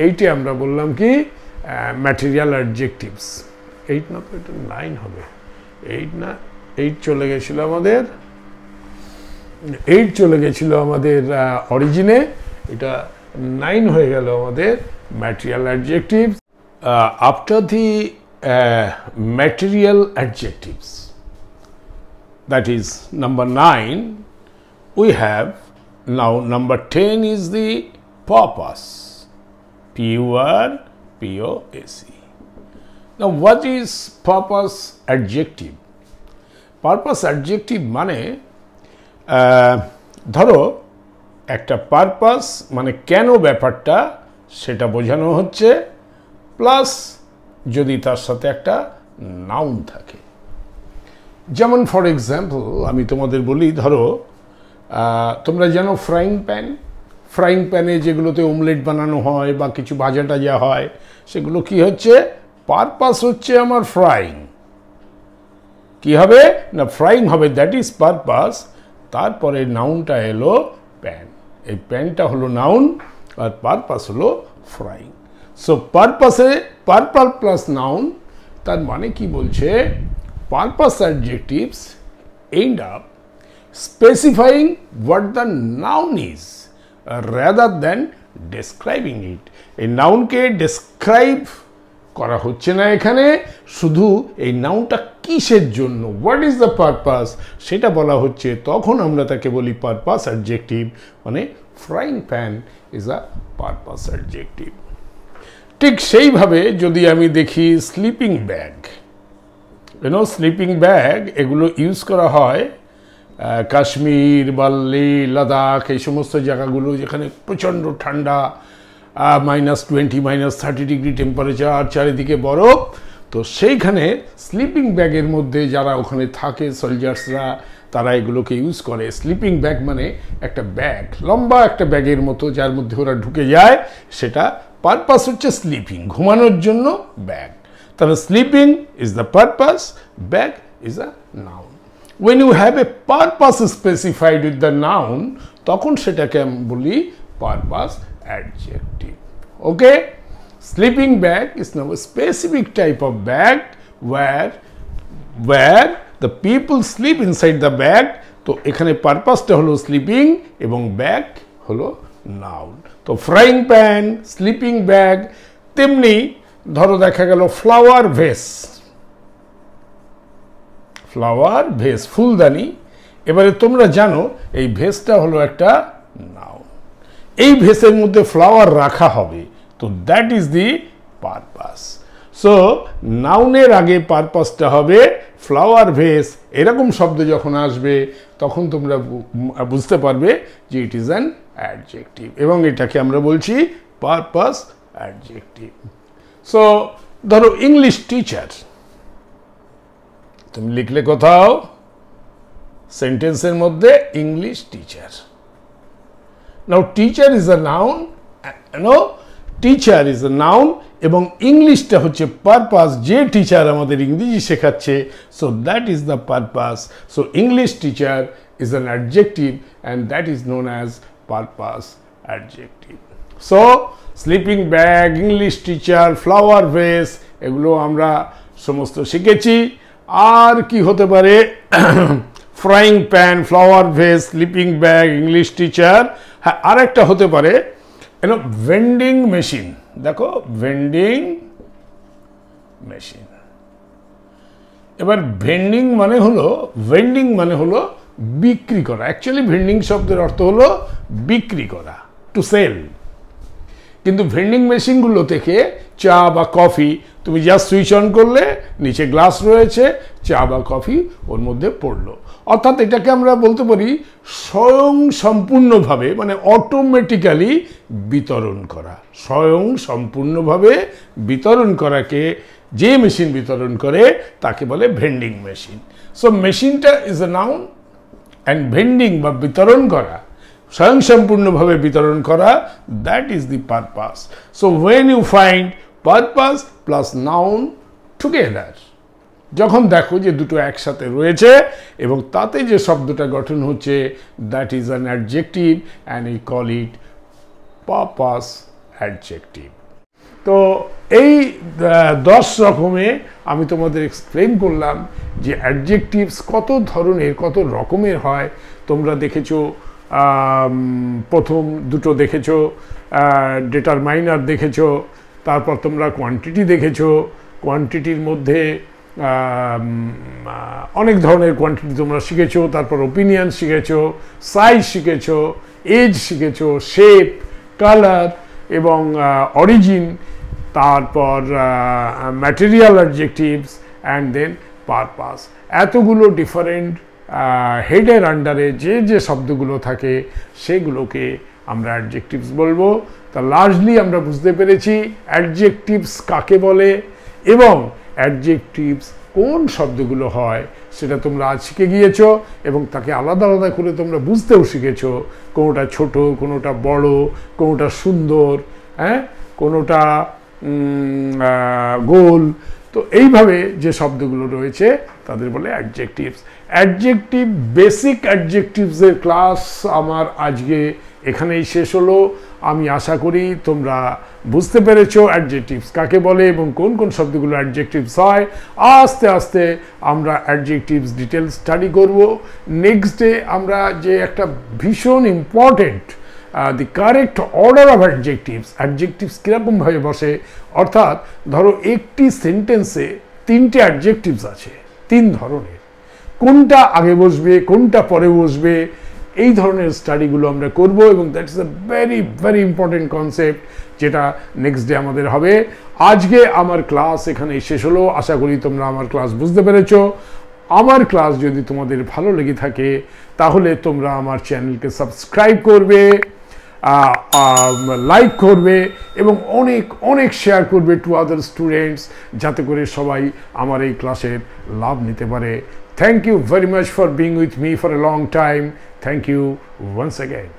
[SPEAKER 1] 8-এ আমরা বললাম কি ম্যাটেরিয়াল অ্যাডজেক্টিভস। 8 না, তো এটা 9 হবে। 8 না, 8 চলে গেছিল আমাদের, 8 চলে গেছিল আমাদের অরিজিনে, এটা 9 হয়ে গেল আমাদের material adjectives. After the material adjectives, that is number 9, we have now number 10 is the purpose, PURPOSE. Now what is purpose adjective? Purpose adjective মানে ধরো একটা পারপাস মানে কেন ব্যাপারটা সেটা বোঝানো হচ্ছে, প্লাস যদি তার সাথে একটা নাউন থাকে। যেমন ফর এক্সাম্পল আমি তোমাদের বলি, ধরো তোমরা জানো ফ্রাইং প্যান, ফ্রাইং প্যানে যেগুলোতে অমলেট বানানো হয় বা কিছু ভাজা টাজা হয়, সেগুলো কি হচ্ছে? পারপাস হচ্ছে আমার ফ্রাইং। কি হবে না, ফ্রাইং হবে, দ্যাট ইজ পারপাস। তারপরে নাউনটা এলো প্যান, এই প্যানটা হলো নাউন আর পারপাস হলো ফ্রাইং। সো পারপাসে পারপাস প্লাস নাউন, তার মানে কি বলছে? Purpose adjectives end up specifying what the noun is rather than describing it. এই নাউনকে ডেসক্রাইব করা হচ্ছে না এখানে, শুধু এই নাউনটা কিসের জন্য, হোয়াট ইজ দ্য পারপাস, সেটা বলা হচ্ছে। তখন আমরা তাকে বলি পারপাস অ্যাডজেক্টিভ। মানে frying pen is a purpose adjective. ঠিক সেইভাবে যদি আমি দেখি স্লিপিং ব্যাগ, স্লিপিং ব্যাগ এগুলো ইউজ করা হয় কাশ্মীর বা লে লাদাখ, এই সমস্ত জায়গাগুলো যেখানে প্রচণ্ড ঠান্ডা, -20 -30 ডিগ্রি টেম্পারেচার, চারিদিকে বরফ। তো সেইখানে স্লিপিং ব্যাগের মধ্যে যারা ওখানে থাকে সোলজার্সরা, তারা এগুলোকে ইউজ করে। স্লিপিং ব্যাগ মানে একটা ব্যাগ, লম্বা একটা ব্যাগের মতো, যার মধ্যে ওরা ঢুকে যায়। সেটা পারপাস হচ্ছে স্লিপিং, ঘুমানোর জন্য ব্যাগ। তাহলে sleeping is the purpose, bag is a noun. when you have a purpose specified with the noun, তখন সেটাকে আমি বলি purpose adjective. Okay? Sleeping bag is now a specific type of bag where the people sleep inside the bag. তো এখানে পারপাসটা হলো sleeping এবং bag হলো noun. তো ফ্রাইং প্যান, স্লিপিং ব্যাগ, তেমনি ধরো দেখা গেল ফ্লাওয়ার ভেস, ফুলদানি। এবারে তোমরা জানো এই ভেসটা হলো একটা নাউন, এই ভেসের মধ্যে ফ্লাওয়ার রাখা হবে, তো that is the purpose. So নাউনের আগে পারপাসটা হবে ফ্লাওয়ার ভেস। এরকম শব্দ যখন আসবে তখন তোমরা বুঝতে পারবে যে ইট ইজ অ্যান অ্যাডজেক্টিভ, এবং এটাকে আমরা বলছি পারপাস অ্যাডজেক্টিভ। সো ধরো ইংলিশ টিচার, তুমি লিখলে কোথাও সেন্টেন্সের মধ্যে English teacher. Now teacher is a noun, teacher is a noun, এবং ইংলিশটা হচ্ছে পারপাস, যে টিচার আমাদের ইংরেজি শেখাচ্ছে। So that is the purpose. So English teacher is an adjective and that is known as purpose adjective. So sleeping bag, English teacher, flower ভেস, এগুলো আমরা সমস্ত শিখেছি। আর কি হতে পারে? Frying pan, flower ভেস, sleeping bag, English teacher. হ্যাঁ, আর একটা হতে পারে ভেন্ডিং মেশিন। দেখো, ভেন্ডিং মেশিন। এবার ভেন্ডিং মানে হলো বিক্রি করা। অ্যাকচুয়ালি ভেন্ডিং শব্দের অর্থ হলো বিক্রি করা, টু সেল। কিন্তু ভেন্ডিং মেশিনগুলো থেকে চা বা কফি তুমি যা সুইচ অন করলে নিচে গ্লাস রয়েছে, চা বা কফি ওর মধ্যে পড়লো। অর্থাৎ এটাকে আমরা বলতে পারি স্বয়ং সম্পূর্ণভাবে, মানে অটোমেটিক্যালি বিতরণ করা। স্বয়ং সম্পূর্ণভাবে বিতরণ করাকে যে মেশিন বিতরণ করে তাকে বলে ভেন্ডিং মেশিন। সো মেশিনটা is a noun and vending বা বিতরণ করা, স্বয়ং সম্পূর্ণভাবে বিতরণ করা, that is the purpose. So when you find purpose plus noun together, যখন দেখো যে দুটো একসাথে রয়েছে এবং তাতে যে শব্দটা গঠন হচ্ছে, that is an adjective and we call it purpose adjective. তো এই 10 রকমে আমি তোমাদের এক্সপ্লেন করলাম যে অ্যাডজেক্টিভস কত ধরনের, কত রকমের হয়। তোমরা দেখেছো, প্রথম দুটো দেখেছো, ডিটারমাইনার দেখেছো, তারপর তোমরা কোয়ান্টিটি দেখেছো। কোয়ান্টিটির মধ্যে অনেক ধরনের কোয়ান্টিটি তোমরা শিখেছো। তারপর ওপিনিয়ন শিখেছো, সাইজ শিখেছো, এজ শিখেছো, শেপ, কালার এবং অরিজিন, তারপর material adjectives and then purpose. এতগুলো ডিফারেন্ট হেডের আন্ডারে যে যে শব্দগুলো থাকে সেগুলোকে আমরা অ্যাডজেক্টিভস বলবো। তা লার্জলি আমরা বুঝতে পেরেছি অ্যাডজেক্টিভস কাকে বলে এবং অ্যাডজেক্টিভস কোন শব্দগুলো হয় সেটা তোমরা আজ শিখে গিয়েছো, এবং তাকে আলাদা আলাদা করে তোমরা বুঝতেও শিখেছো। কোনোটা ছোট, কোনোটা বড়, কোনোটা সুন্দর, হ্যাঁ, কোনোটা গোল। তো এইভাবে যে শব্দগুলো রয়েছে তাদের বলে অ্যাডজেক্টিভস। অ্যাডজেক্টিভ, বেসিক অ্যাডজেক্টিভসের ক্লাস আমার আজকে এখানেই শেষ হলো। আমি আশা করি তোমরা বুঝতে পেরেছো অ্যাডজেক্টিভস কাকে বলে এবং কোন কোন শব্দগুলো অ্যাডজেক্টিভস হয়। আস্তে আস্তে আমরা অ্যাডজেক্টিভস ডিটেল স্টাডি করব। নেক্সট ডে আমরা যে একটা ভীষণ important the correct order of adjectives, adjectives কীরকমভাবে বসে, অর্থাৎ ধরো একটি সেন্টেন্সে 3টে অ্যাডজেক্টিভস আছে 3 ধরনের, কোনটা আগে বসবে, কোনটা পরে বসবে, এই ধরনের স্টাডিগুলো আমরা করব, এবং that is a very very important concept, যেটা নেক্সট ডে আমাদের হবে। আজকে আমার ক্লাস এখানেই শেষ হলো। আশা করি তোমরা আমার ক্লাস বুঝতে পেরেছো। আমার ক্লাস যদি তোমাদের ভালো লেগে থাকে তাহলে তোমরা আমার চ্যানেলকে সাবস্ক্রাইব করবে, লাইক করবে এবং অনেক অনেক শেয়ার করবে টু আদার স্টুডেন্টস, যাতে করে সবাই আমার এই ক্লাসের লাভ নিতে পারে। Thank you very much for being with me for a long time. Thank you once again.